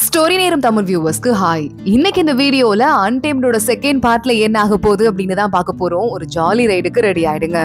Story நேரம் Tamil வியூவர்ஸ்க்கு hi. இன்னைக்கு இந்த வீடியோல அன்டேம்டோட செகண்ட் பார்ட்ல என்ன ஆக போகுது அப்படின்னு தான் பார்க்க போறோம். ஒரு ஜாலி ரைடுக்கு ரெடி ஆயிடுங்க.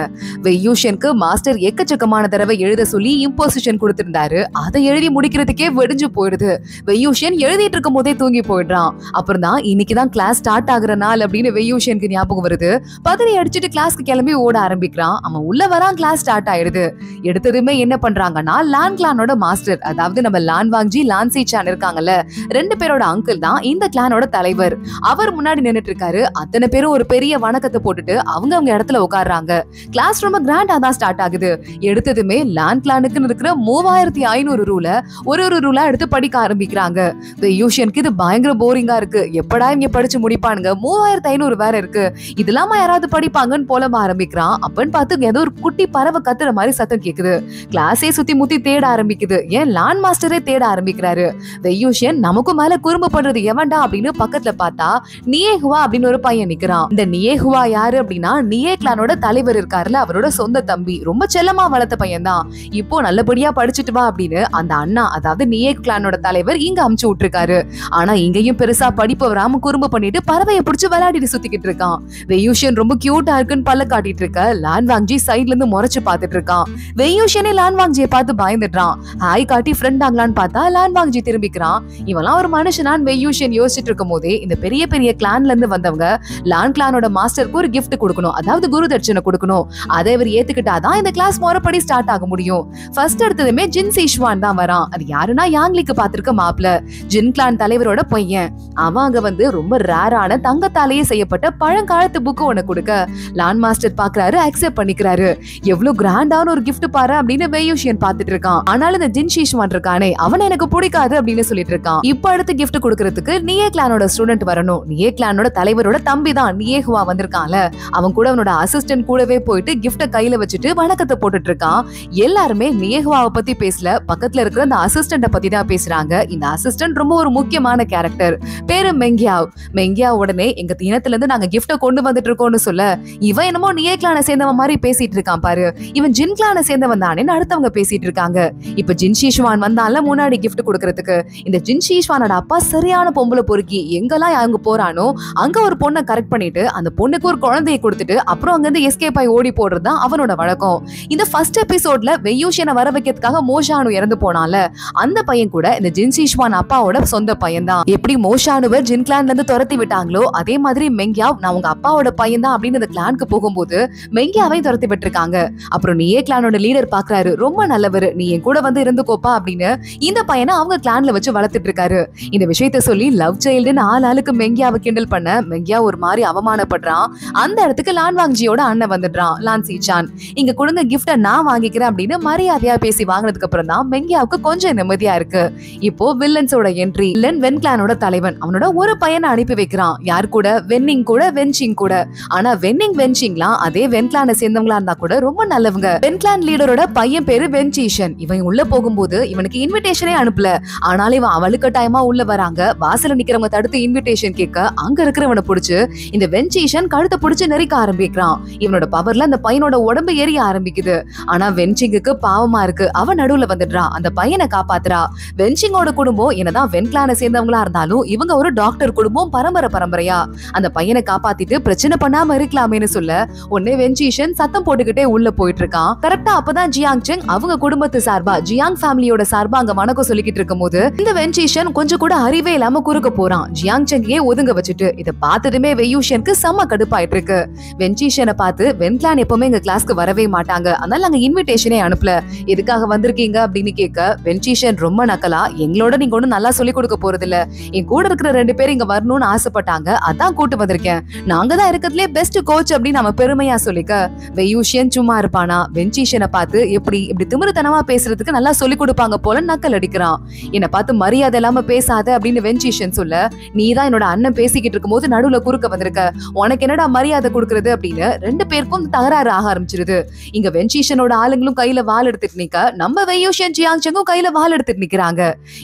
வெய்யூஷனுக்கு மாஸ்டர் எக்கச்சக்கமான தடவை எழுத சொல்லி இம்போசிஷன் கொடுத்திருந்தாரு. அதை எழுதி முடிக்கிறதுக்கே வெடிஞ்சு போயிடுது. வெய்யூஷன் எழுதிட்டு இருக்கும் போதே தூங்கி போயிடுறான். அப்புறம் தான் இன்னைக்குதான் கிளாஸ் ஸ்டார்ட் ஆகுற நாள் அப்படின்னு வெய்யூஷனுக்கு ஞாபகம் வருது. பதறி அடிச்சுட்டு கிளாஸ்க்கு கிளம்பி ஓட ஆரம்பிக்கிறான். அவன் உள்ள வரான், கிளாஸ் ஸ்டார்ட் ஆயிடுது. எடுத்ததுமே என்ன பண்றாங்கன்னா லான் கிளானோட மாஸ்டர், அதாவது நம்ம லான் வாங்ஜி லான் சீச்சான் இருக்காங்கல்ல, ரெண்டு பேரோட அங்கிள் தான் இந்த கிளானோட தலைவர். அவர் முன்னாடி நின்னுட்டு இருக்காரு. அத்தனை பேரும் ஒரு பெரிய வணக்கத்தை போட்டுட்டு அவங்க இடத்துல உட்கார்றாங்க. கிளாஸ் ரொம்ப கிராண்டா தான் ஸ்டார்ட் ஆகுது. எடுத்ததுமே லான் கிளானுக்கு இருக்கிற 3500 ரூல ஒரு ரூலா எடுத்து படிக்க ஆரம்பிக்கிறாங்க. வெய்யூஷனுக்கு இது பயங்கர போரிங்கா இருக்கு. எப்படா இங்க படிச்சு முடிப்பானுங்க, 3500 வேற இருக்கு, இதெல்லாம் யாராவது படிப்பாங்கன்னு போலமா ஆரம்பிக்கிறான். அப்பன்னு பார்த்து ஏதோ ஒரு குட்டி பறவை கத்துற மாதிரி சத்தம் கேக்குது. கிளாஸே சுத்தி முத்தி தேட ஆரம்பிக்குது. ஏன் லான் மாஸ்டரே தேட ஆரம்பிக்கிறாரு. வெய்யூஷன் நமக்கும் மேல குறும்பு பண்றது எவன்டா அப்படின்னு பக்கத்துல பார்த்தா நியேஹுவா அப்படின்னு ஒரு பையன் நிக்கிறான். இந்த நியேஹுவா யாரு அப்படின்னா நியே கிளானோட தலைவர் இருக்காருல, அவரோட சொந்த தம்பி. ரொம்ப செல்லமா வளர்த்த பையன் தான். இப்போ நல்லபடியா படிச்சுட்டு வா அப்படின்னு அந்த அண்ணா, அதாவது நியே கிளானோட தலைவர் இங்க அமுச்சு விட்டுருக்காரு. ஆனா இங்கேயும் பெருசா படிப்பு வராம குறும்பு பண்ணிட்டு பறவையை பிடிச்சு விளையாடிட்டு சுத்திக்கிட்டு இருக்கான். வெய்யூஷன் ரொம்ப கியூட்டா இருக்குன்னு பல்ல காட்டிட்டு இருக்க லான் வாங்ஜி சைட்ல இருந்து முறைச்சு பாத்துட்டு இருக்கான். வெய்யூஷனே லான் வாங்ஜியை பார்த்து பயந்துடுறான். ஹாய் காட்டி ஃப்ரெண்ட் ஆகலான்னு பார்த்தா லான் வாங்ஜி திரும்பிக்கிறான். இவெல்லாம் ஒரு மனுஷனான் வெய்யூஷன் யோசிச்சுட்டு இருக்கும் போதே இந்த பெரிய பெரிய கிளான்ல இருந்து வந்தவங்க லான் கிளானோட மாஸ்டருக்கு ஒரு கிஃப்ட் கொடுக்கணும், அதாவது குரு தட்சணை கொடுக்கணும். அதை இவர் ஏத்துக்கிட்டாதான் இந்த கிளாஸ் முறைப்படி ஸ்டார்ட் ஆக முடியும். ஃபர்ஸ்ட் எடுத்ததுமே ஜின் சீஷ்வான் தான் வரான். அது யாருன்னா யாங்லிக்கு பாத்திருக்க மாப்ள, ஜின் கிளான் தலைவரோட பையன். அவன் அங்க ரொம்ப ரேரான தங்கத்தாலேயே செய்யப்பட்ட பழங்காலத்து புக்கு ஒண்ணு கொடுக்க லான் மாஸ்டர் பாக்குறாரு, அக்செப்ட் பண்ணிக்கிறாரு. எவ்வளவு கிராண்டான ஒரு கிஃப்ட் பாரு அப்படின்னு வெய்யூஷன் பாத்துட்டு இருக்கான். ஆனாலும் இந்த ஜின் சீஷ்வான் இருக்கானே, அவன் எனக்கு பிடிக்காது அப்படின்னு சொல்லிட்டு இருக்கான். இப்ப அடுத்து கிஃப்ட் கொடுக்கறதுக்கு நியே கிளானோட ஸ்டூடெண்ட் வரணும். நியே கிளானோட தலைவரோட தம்பி தான் நியேஹுவா வந்திருக்கான்ல, அவன் கூட அவனோட அசிஸ்டன்ட் கூடவே போயிட்டு கிஃப்ட கையில வச்சுட்டு வணக்கத்தை போட்டுட்டு இருக்கான். எல்லாருமே நியேஹுவாவை பத்தி பேசல, பக்கத்துல இருக்கிற அந்த அசிஸ்டன்ட பத்தி தான் பேசுறாங்க. இந்த அசிஸ்டன்ட் ரொம்ப ஒரு முக்கியமான கேரக்டர். பேரு மெங்கியாவ். மெங்கியாவ் உடனே எங்க இனத்துல இருந்து நாங்க கிஃப்ட கொண்டு வந்துட்டு இருக்கோம்னு சொல்ல, இவன் என்னமோ நியே கிளானை சேர்ந்தவன் மாதிரி பேசிட்டு இருக்கான் பாரு. இவன் ஜின் கிளானை சேர்ந்தவன் தானே அடுத்தவங்க பேசிட்டு இருக்காங்க. இப்ப ஜின் சீஷ்வான் வந்தால முன்னாடி கிஃப்ட் கொடுக்கறதுக்கு. இந்த ஜின் சீஷ்வானோட அப்பா சரியான பொம்பளை பொறுக்கி. எங்கெல்லாம் அவங்க போறானோ அங்க ஒரு பொண்ணை கரெக்ட் பண்ணிட்டு அந்த பொண்ணுக்கு ஒரு குழந்தையை கொடுத்துட்டு அப்புறம் அங்க இருந்து எஸ்கேப் ஆகி ஓடி போடுறதுதான் அவனோட வழக்கம். இந்த ஃபர்ஸ்ட் எபிசோட்ல வெய்யூஷனை வர வைக்கிறதுக்காக மோஷானு இறந்து போனால, அந்த பையன் கூட இந்த ஜின் சீஷ்வான் அப்பாவோட சொந்த பையன் தான். எப்படி மோஷானுவை ஜின் கிளான்ல இருந்து துரத்தி விட்டாங்களோ அதே மாதிரி மெங்கியாவ் நான் உங்க அப்பாவோட பையன் தான் அப்படின்னு அந்த கிளானுக்கு போகும்போது மெங்கியாவை துரத்தி விட்டுருக்காங்க. அப்புறம் நியே கிளானோட லீடர் பாக்குறாரு, ரொம்ப நல்லவர், நீ என் கூட இருந்துக்கோப்பா அப்படின்னு இந்த பையனை அவங்க கிளான்ல வச்சு வளர்த்துட்டு இருக்காரு. இந்த விஷயத்த சொல்லி லவ் சைல்டுன்னு ஆளுக்கு மெங்கியாவை கிண்டல் பண்ண மெங்கியா ஒரு மாதிரி அவமானப்படுறான். அந்த இடத்துக்கு லான் வாங்ஜியோட அண்ணன் வந்துடுறான், லான் சீச்சான். இங்க கொடுங்க கிஃப்ட நான் வாங்கிக்கிறேன் அப்படின்னு மரியாதையா பேசி வாங்கினதுக்கு அப்புறம் தான் மெங்கியாவுக்கு கொஞ்சம் நிம்மதியா இருக்கு. இப்போ வில்லன்ஸோட என்ட்ரி. வில்லன் வென் கிளானோட தலைவன் அவனோட ஒரு பையனை அனுப்பி வைக்கிறான். யார் கூட? வென்னிங் கூட, வென்சிங் கூட. ஆனா வென்னிங் வென்சிங்லாம் அதே வென் கிளானை சேர்ந்தவங்களா இருந்தா கூட ரொம்ப நல்லவங்க. வென் கிளான் லீடரோட பையன் பேரு வென்சீஷன். இவன் உள்ள போகும்போது இவனுக்கு இன்விடேஷனே அனுப்பல. ஆனாலும் இவன் அவளுக்கு டைமா உள்ள வராங்க. வாசல நிக்கிறவங்க தடுத்து இன்விடேஷன் கேட்க அங்க இருக்கிறவனை புடிச்சு இந்த வென்சீஷன் கழுத்தை புடிச்சு நெரிக்க ஆரம்பிக்கிறான். இவனோட பவர்ல அந்த பையனோட உடம்பு எரிய ஆரம்பிக்குது. ஆனா வென்சிங்குக்கு பாவமா இருக்கு. அவன் நடுவுல வந்துடுறான், அந்த பையனை காப்பாத்துறா. வென்சிங்கோட குடும்பம் என்னதான் வென் கிளானை சேர்ந்தவங்களா இருந்தாலும் இவங்க ஒரு டாக்டர் குடும்பம், பரம்பரையா. அந்த பையனை காப்பாத்திட்டு பிரச்சனை பண்ணாம இருக்கலாமேன்னு சொல்ல உடனே வென்சீஷன் சத்தம் போட்டுக்கிட்டே உள்ள போயிட்டு இருக்கான். கரெக்டா அப்பதான் ஜியாங் செங் அவங்க குடும்பத்து சார்பா, ஜியாங் ஃபேமிலியோட சார்பா அங்க வணக்கம் சொல்லிக்கிட்டு இருக்கும் போது இந்த வென்சீஷன் கொஞ்சம் கூட அறிவே இல்லாம குறுக்க போறான். ஜியாங் செங்கையே ஒதுங்க வச்சுட்டு இதை பார்த்ததுமே வெய்யூஷனுக்கு செம்ம கடுப்பாயிட்டு இருக்கு. வென்சீஷனை பார்த்து வென் கிளான் எப்பவுமே எங்க கிளாஸ்க்கு வரவே மாட்டாங்க, அதனால நாங்க இன்விடேஷனே அனுப்பல, எதுக்காக வந்திருக்கீங்க அப்படின்னு கேட்க வென்சீஷன் ரொம்ப நக்கலா, எங்களோட நீங்க ஒண்ணு நல்லா சொல்லி கொடுக்க போறது இல்ல, என் கூட இருக்கிற 2 பேர் இங்க வரணும்னு ஆசைப்பட்டாங்க, அதான் கூட்டு வந்திருக்கேன், நாங்க தான் இருக்கிறதுலே பெஸ்ட் கோச் அப்படின்னு நம்ம பெருமையா சொல்லிக்க வெய்யூஷன் சும்மா இருப்பானா? வென்சீஷனை பார்த்து இப்படி திமிருத்தனமா பேசுறதுக்கு நல்லா சொல்லி கொடுப்பாங்க போல நக்கல் அடிக்கிறான். என்னை பார்த்து மரியாதை இல்லாம பேசாத அப்படின்னு வென்சீஷன் சொல்ல, நீ தான் என்னோட அண்ணன் பேசிக்கிட்டு இருக்கும் போது நடுவுல குறுக்க வந்திருக்க, உனக்கு என்னடா மரியாதை கொடுக்கறது அப்படின்னு 2 பேருக்கும் தகராறு ஆக ஆரம்பிச்சிருது. இங்க வென்சீஷனோட ஆளுங்களும் கையில வாள் எடுத்துட்டு நிக்க, நம்ம வெய்யூஷன் ஜியாங் செங்கும் கையில வாள் எடுத்துட்டு நிக்கிறாங்க.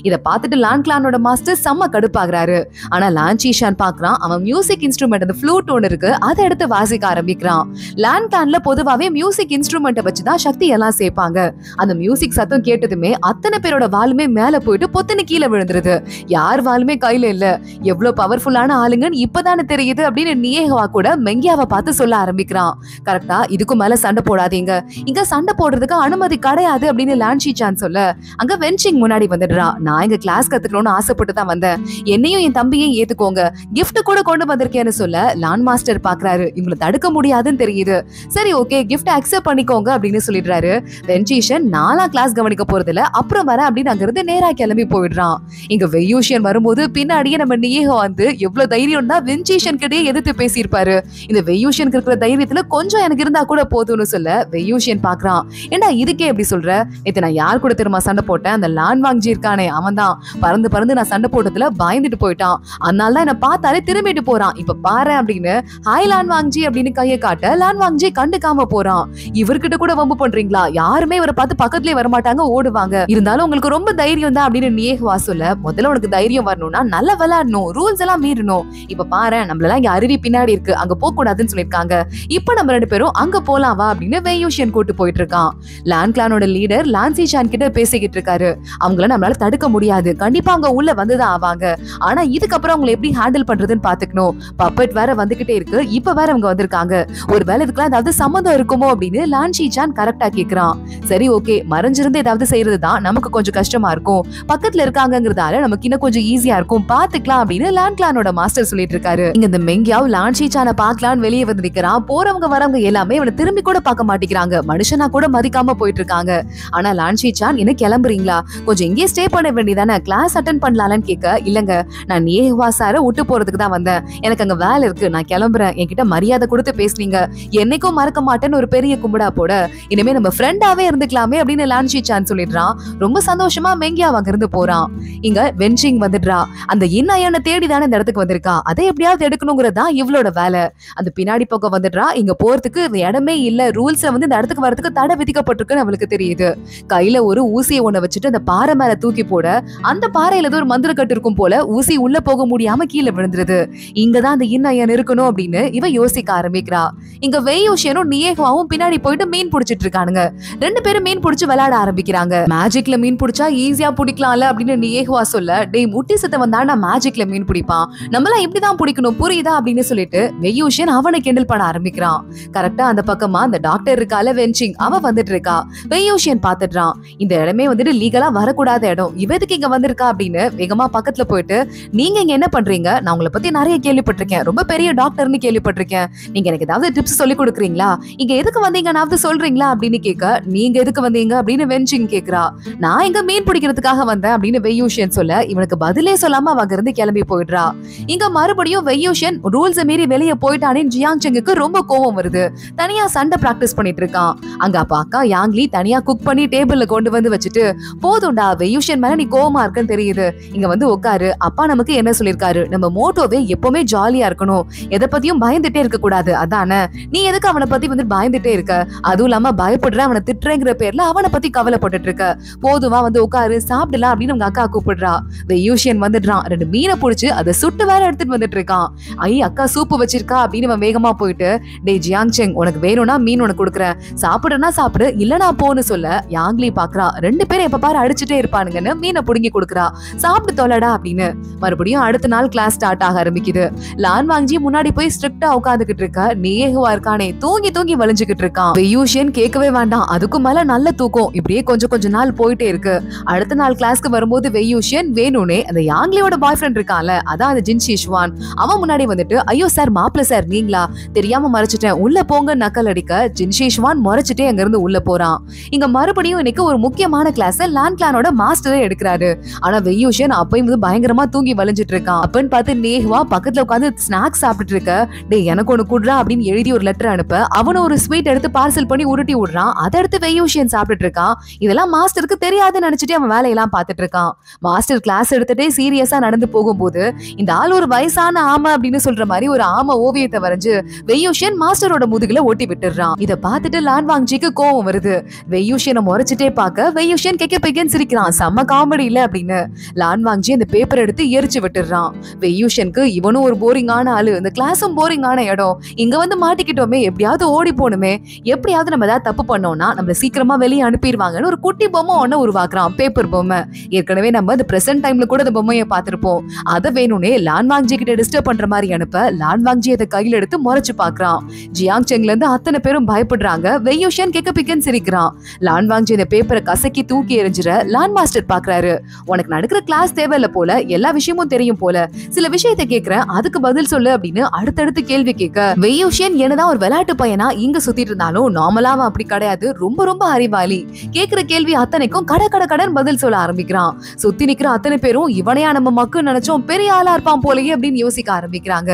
இத பார்த்துட்டு லான் கிளானோட மாஸ்டர் செம்ம கடுப்பாகிறாரு. ஆனா லான் சீஷான் பாக்குறான், அவன் மியூசிக் இன்ஸ்ட்ருமெண்ட் அந்த ஃப்ளூட் ஒன்னு இருக்கு, அதை எடுத்து வாசிக்க ஆரம்பிக்கிறான். லான் கிளான்ல பொதுவாவே மியூசிக் இன்ஸ்ட்ருமெண்ட்டை வச்சுதான் சக்தி எல்லாம் சேர்ப்பாங்க. அந்த மியூசிக் சத்தம் கேட்டதுமே அத்தனை பேரோட வாளுமே மேல போயிட்டு பொத்துன்னு கீழே விழுந்து விழுந்துருது. யார் வாளுமே கையில இல்ல, எவ்வளவு பவர்ஃபுல்லான ஆளுங்கன்னு இப்பதானே தெரியுது அப்படின்னு நியேகவா கூட மெங்கியாவை பார்த்து சொல்ல ஆரம்பிக்கிறான். கரெக்டா இதுக்கும் மேல சண்டை போடாதீங்க, இங்க சண்டை போடுறதுக்கு அனுமதி கிடையாது அப்படின்னு லான்ஷி சான் சொல்ல அங்க வென்சிங் முன்னாடி வந்துடுறா. நான் எங்க கிளாஸ் கத்துக்கணும்னு ஆசைப்பட்டு தான் வந்தேன், என்னையும் என் தம்பியையும் ஏத்துக்கோங்க, கிஃப்ட் கூட கொண்டு வந்திருக்கேன்னு சொல்ல லான் மாஸ்டர் பாக்குறாரு இவங்களை தடுக்க முடியாதுன்னு தெரியுது. சரி ஓகே கிஃப்ட் அக்செப்ட் பண்ணிக்கோங்க அப்படின்னு சொல்லிடுறாரு. வென்சிஷன் நாளா கிளாஸ் கவனிக்க போறதுல அப்புறம் வர அப்படின்னு அங்கிருந்து நேரா கிளம்பி போயிடுறான். இங்க வெயூஷியன் வரும்போது பின்னாடியே நம்ம நியேகோ வந்து எவ்வளவு தைரியம் தான் வென்சிஷன் கிட்டே எதிர்த்து பேசியிருப்பாரு. இந்த வெயூஷியனுக்கு இருக்கிற தைரியத்துல கொஞ்சம் எனக்கு இருந்தா கூட போதும்னு சொல்ல வெயூஷியன் பாக்குறான். ஏண்டா இதுக்கே எப்படி சொல்ற, நேத்து நான் யார் கூட திரும்ப சண்டை போட்டேன், அந்த லான் வாங்ஜி இருக்கானே அவன் தான் பறந்து பறந்து நான் சண்டை போட்டதுல பயந்துட்டு போயிட்டான், அதனால தான் என்ன பார்த்தாலே திரும்பிட்டு போறான், இப்ப பாரு அப்படின்னு ஹாய் லான் வாங்ஜி அப்படின்னு கையை காட்ட லான் வாங்ஜி கண்டுக்காம போறான். இவர்கிட்ட கூட வம்பு பண்றீங்களா, யாருமே இவரை பார்த்து பக்கத்துலயே வரமாட்டாங்க ஓடுவாங்க, இருந்தாலும் உங்களுக்கு ரொம்ப தைரியம் தான் அப்படின்னு நியேகவா சொல்ல முதல்ல உனக்கு தைரியம் வரணும்னா நல்லா விளையாடணும், ரூல்ஸ் எல்லாம் மீறணும், இப்ப பாரு நம்மளெல்லாம் இங்க அருவி பின்னாடி இருக்கு அங்க போக கூடாதுன்னு சொல்லிருக்காங்க, இப்ப நம்ம 2 பேரும் அங்க போலாம் வா அப்படின்னு வெயூஷியன் கூட்டு போயிட்டு இருக்கான். லான் கிளானோட லீடர் லான்சி சான் கிட்ட பேசிக்கிட்டு இருக்காரு. அவங்கள நம்மளால தடுக்க முடியாது, கண்டிப்பா அவங்க உள்ள வந்துதான் ஆவாங்க, ஆனா இதுக்கப்புறம் அவங்களை எப்படி ஹேண்டில் பண்றதுன்னு பாத்துக்கணும், பப்பட் வேற வந்துகிட்டே இருக்கு, இப்ப வேற அவங்க வந்திருக்காங்க, ஒருவேளை இதுக்கெல்லாம் ஏதாவது சம்மந்தம் இருக்குமோ அப்படின்னு லான்சி சான் கரெக்டா கேக்குறான். சரி ஓகே மறைஞ்சிருந்து ஏதாவது செய்யறதுதான் நமக்கு கொஞ்சம் கஷ்டமா இருக்கும், பக்கத்துல இருக்காங்கிறதால நமக்கு இன்னும் கொஞ்சம் ஈஸியா இருக்கும் பாத்துக்கலாம் அப்படின்னு லான் கிளானோட மாஸ்டர் சொல்லிட்டு இருக்காரு. இங்க இந்த மெங்கியாவ் லான்சி சானை பாக்கலான்னு வெளியே வந்து நிக்கிறான். போறவங்க வரவங்க எல்லாமே இவனை திரும்பி கூட பார்க்க மாட்டேங்கிறாங்க, மனுஷனா கூட மதிக்காம போயிட்டு இருக்காங்க. ஆனா லான்ஷி சான் என்ன கிளம்புறீங்களா, கொஞ்சம் இங்கே ஸ்டே பண்ண வேண்டியதானே, கிளாஸ் அட்டென்ட் பண்ணலாம்னு கேட்க இல்லங்க நான் நியேகவா சாரை விட்டு போறதுக்கு தான் வந்தேன், எனக்கு அங்க வேலை இருக்கு நான் கிளம்புறேன், என்கிட்ட மரியாதை கொடுத்து பேசுனீங்க, என்னைக்கும் மறக்க மாட்டேன்னு ஒரு பெரிய கும்பிடா போட, இனிமே நம்ம ஃப்ரெண்டாவே இருந்துக்கலாமே அப்படின்னு லான்ஷி சான் சொல்லிடுறான். ரொம்ப சந்தோஷமா மெங்கியா அங்க இருந்து போறான். இங்க வென்சிங் வந்துடுறா. அந்த இன்னையான தேடி தானே இந்த இடத்துக்கு வந்திருக்கா, அதை எப்படியாவது எடுக்கணுங்கிறதா இவளோட வேலை. அந்த பின்னாடி பக்கம் வந்துடுறா. இங்க போறதுக்கு இடமே இல்ல, ரூல்ஸ்ல வந்து இந்த இடத்துக்கு வரதுக்கு தடை விதிக்கப்பட்டிருக்குன்னு அவளுக்கு தெரியுது. கையில ஒரு ஊசியை ஒண்ண வச்சுட்டு அந்த பாறை மேல தூக்கி போட அந்த பாறையில ஏதோ ஒரு மந்திர கட்டு இருக்கும் போல ஊசி உள்ள போக முடியாம கீழே விழுந்துருது. இங்கதான் அந்த இன்னையன் இருக்கணும் அப்படின்னு இவ யோசிக்க ஆரம்பிக்கிறா. இங்க வெயூஷியனும் நியேகவாவும் பின்னாடி போயிட்டு மீன் பிடிச்சிட்டு இருக்கானுங்க. 2 பேரும் மீன் பிடிச்சு விளையாட ஆரம்பிக்கிறாங்க. மேஜிக்ல மீன் பிடிச்சா ஈஸியா பிடிக்கலாம்ல அப்படின்னு நியேகவா சொல்ல, டேய் முட்டி சித்தவன் தாண்டா மேஜிக்ல மீன் பிடிப்பான், நம்மளாம் இப்படிதான் பிடிக்கணும் புரியுதா அப்படின்னு சொல்லிட்டு வெயூஷியன் அவனை கிண்டல் பண்ண ஆரம்பிக்கிறான். கரெக்டா அந்த பக்கமா அந்த டாக்டர் இருக்கால வென்சிங் அவ வந்துட்டு இருக்கா. வெயூஷியன் பாத்துடுறான். இந்த இடமே வந்துட்டு லீகலா வரக்கூடாத இடம், இவ எதுக்கு இங்க வந்திருக்கா அப்படின்னு வேகமா பக்கத்துல போயிட்டு, நீங்க இங்க என்ன பண்றீங்க, நான் உங்களை பத்தி நிறைய கேள்விப்பட்டிருக்கேன், ரொம்ப பெரிய டாக்டர்னு கேள்விப்பட்டிருக்கேன், நீங்க எனக்கு ஏதாவது டிப்ஸ் சொல்லி கொடுக்குறீங்களா, இங்க எதுக்கு வந்தீங்கன்னாவது சொல்றீங்களா அப்படின்னு கேட்க, நீங்க எதுக்கு வந்தீங்க அப்படின்னு வென்சிங் கேக்குறா. நான் இங்க மீன் பிடிக்கிறதுக்காக வந்தேன் அப்படின்னு வெயூஷியன் சொல்ல இவனுக்கு பதிலே சொல்லாம அவங்க இருந்து கிளம்பி போயிடுறா. இங்க மறுபடியும் வெயூஷியன் ரூல்ஸ் மீறி வெளியே போயிட்டானே ஜியாங் செங்குக்கு ரொம்ப கோவம் வருது. தனியா சண்டை பிராக்டிஸ் பண்ணிட்டு இருக்கான். அங்க அப்பா அக்கா யாங்லி தனியா குக் பண்ணி டேபிள்ல கொண்டு வந்து வச்சுட்டு, போதும்டா வெயூஷியன் மேல நீ கோவமா இருக்குன்னு தெரியுது, இங்க வந்து உட்காரு, அப்பா நமக்கு என்ன சொல்லிருக்காரு, நம்ம மோட்டோவே எப்பவுமே ஜாலியா இருக்கணும், எதை பத்தியும் பயந்துட்டே இருக்க கூடாது, அதானே, நீ எதுக்கு அவனை பத்தி வந்து பயந்துட்டே இருக்க, அதுவும் இல்லாம பயப்படுற அவனை திட்டுறேங்கிற பேர்ல அவனை பத்தி கவலைப்பட்டுட்டு இருக்க, போதுமா வந்து உட்காரு சாப்பிடலாம் அப்படின்னு உங்க அக்கா கூப்பிடுறா. வெயூஷியன் வந்துடுறான். 2 மீனை புடிச்சு அதை சுட்டு வேற எடுத்துட்டு வந்துட்டு இருக்கான். ஐ அக்கா சூப்பு வச்சிருக்கா அப்படின்னு அவன் வேகமா போயிட்டு, டே ஜியாங் செங் உனக்கு வேணும்னா மீன் உனக்கு கொடுக்குறேன், சாப்பிடுறனா சாப்பிடு இல்லனா போன்னு சொல்ல யாங்லி பாக்குறா. 2 பேரும் எப்ப பாரு அடிச்சுட்டே இருப்பானுங்கன்னு மீனை புடுங்கி கொடுக்குறா. சாப்பிட்டு தொலைடா அப்படின்னு. மறுபடியும் அடுத்த நாள் கிளாஸ் ஸ்டார்ட் ஆக ஆரம்பிக்குது. லான் வாங்ஜி முன்னாடி போய் ஸ்ட்ரிக்டா உட்காந்துக்கிட்டு இருக்கா. நியேகவா இருக்கானே தூங்கி தூங்கி வலிஞ்சுக்கிட்டு இருக்கான். வெயூஷியன் கேட்கவே வேண்டாம், அதுக்கும் மேல நல்ல தூக்கம். இப்படியே கொஞ்சம் கொஞ்ச நாள் போயிட்டே இருக்கு. அடுத்த நாள் கிளாஸ்க்கு வரும்போது வெயூஷியன் வேணும்னே அந்த யாங்லியோட பாய் ஃப்ரெண்ட் இருக்கான்ல, அதான் அந்த ஜின் ஷிஷ்வான், அவன் முன்னாடி வந்துட்டு, ஐயோ சார் மாப்பிள்ள சார் நீங்களா, தெரியாம மறைச்சிட்டேன் உள்ள போங்க நக்கல் அடிக்க ஜின் ஷிஷ்வான் முறைச்சிட்டே அங்க இருந்து உள்ள போறான். இங்க மறுபடியும் இன்னைக்கு ஒரு முக்கியமான கிளாஸ் லான் கிளானோட மாஸ்டரே எடுக்கிறாரு. ஆனா வெயூஷியன் அப்பயும் வந்து பயங்கரமா தூங்கி வலிஞ்சிட்டு இருக்கான். அப்பன்னு பார்த்து நேஹ்வா பக்கத்துல உட்காந்து ஸ்நாக்ஸ் சாப்பிட்டு இருக்க, டே எனக்கு ஒண்ணு குடுறா அப்படின்னு எழுதி ஒரு லெட்டர் அனுப்ப அவனும் ஒரு ஸ்வீட் எடுத்து பார்சல் பண்ணி உருட்டி விடுறான். அதை எடுத்து வெயூஷியன் சாப்பிட்டுட்டு இருக்கான். இதெல்லாம் மாஸ்டருக்கு தெரியாதுன்னு நினைச்சிட்டு அவன் வேலையெல்லாம் பார்த்துட்டு இருக்கான். மாஸ்டர் கிளாஸ் எடுத்துட்டே சீரியஸா நடந்து போகும்போது இந்த ஆள் ஒரு வயசான ஆமை அப்படின்னு சொல்ற மாதிரி ஒரு ஆமை ஓவியத்தை வரைஞ்சு வெயூஷியன் மாஸ்டரோட முதுகுல ஓட்டி விட்டுறான். இத பார்த்துட்டு லான் வாங்ஜிக்கு கோவம் வருது. வெயூஷியனை முறைச்சிட்டே பார்க்க வெயூஷியன் கெக்க பெக்கன்னு சிரிக்கிறான். செம்ம காமெடி இல்ல அப்படின்னு. லான் வாங்ஜி அந்த பேப்பர் எடுத்து எரிச்சு விட்டுறான். வெயூஷனுக்கு இவனும் ஒரு போரிங்கான ஆளு, இந்த கிளாஸும் போரிங்கான இடம், இங்க வந்து மாட்டிக்கிட்டோமே, எப்படியாவது ஓடி போகணுமே, எப்படியாவது நம்ம ஏதாவது தப்பு பண்ணோம்னா நம்மள சீக்கிரமா வெளியே அனுப்பிடுவாங்கன்னு ஒரு குட்டி பொம்மை ஒண்ணு உருவாக்குறான், பேப்பர் பொம்மை. ஏற்கனவே நம்ம நம்ம இந்த பிரசன்ட் டைம்ல கூட அந்த பொம்மையை பார்த்திருப்போம். அதை வேணும்னே லான்வாங்ஜி கிட்ட டிஸ்டர்ப் பண்ற மாதிரி அனுப்ப லான்வாங்ஜி அதை கையில எடுத்து முறைச்சு பாக்குறான். ஜியாங் செங்ல இருந்து அத்தனை பேரும் பயப்படுறாங்க. வெய்யூஷன் கெக்க பிக்கன்னு சிரிக்கிறான். லான்வாங்ஜி இந்த பேப்பரை கசக்கி தூக்கி எறிஞ்சிர லான் மாஸ்டர் பாக்குறாரு. உனக்கு நடக்கிற கிளாஸ் தேவையில்ல போல, எல்லா விஷயமும் தெரியும் போல, சில விஷயத்தை கேக்குறேன் அதுக்கு பதில் சொல்லு அப்படின்னு அடுத்தடுத்து கேள்வி கேட்க வெய்யூஷன் என்னதான் ஒரு விளையாட்டு பையனா இங்க சுத்திட்டு இருந்தாலும் நார்மலா அப்படி கிடையாது, ரொம்ப ரொம்ப அறிவாளி. கேக்குற கேள்வி அத்தனைக்கும் கடன் பதில் சொல்ல ஆரம்பிக்கிறான். சுத்தி நிக்கிற அத்தனை பேரும் இவனையா நம்ம மக்கள் நினைச்சோம் பெரிய ஆளா இருப்பான் போலயே அப்படின்னு யோசிக்க ஆரம்பிக்கிறாங்க.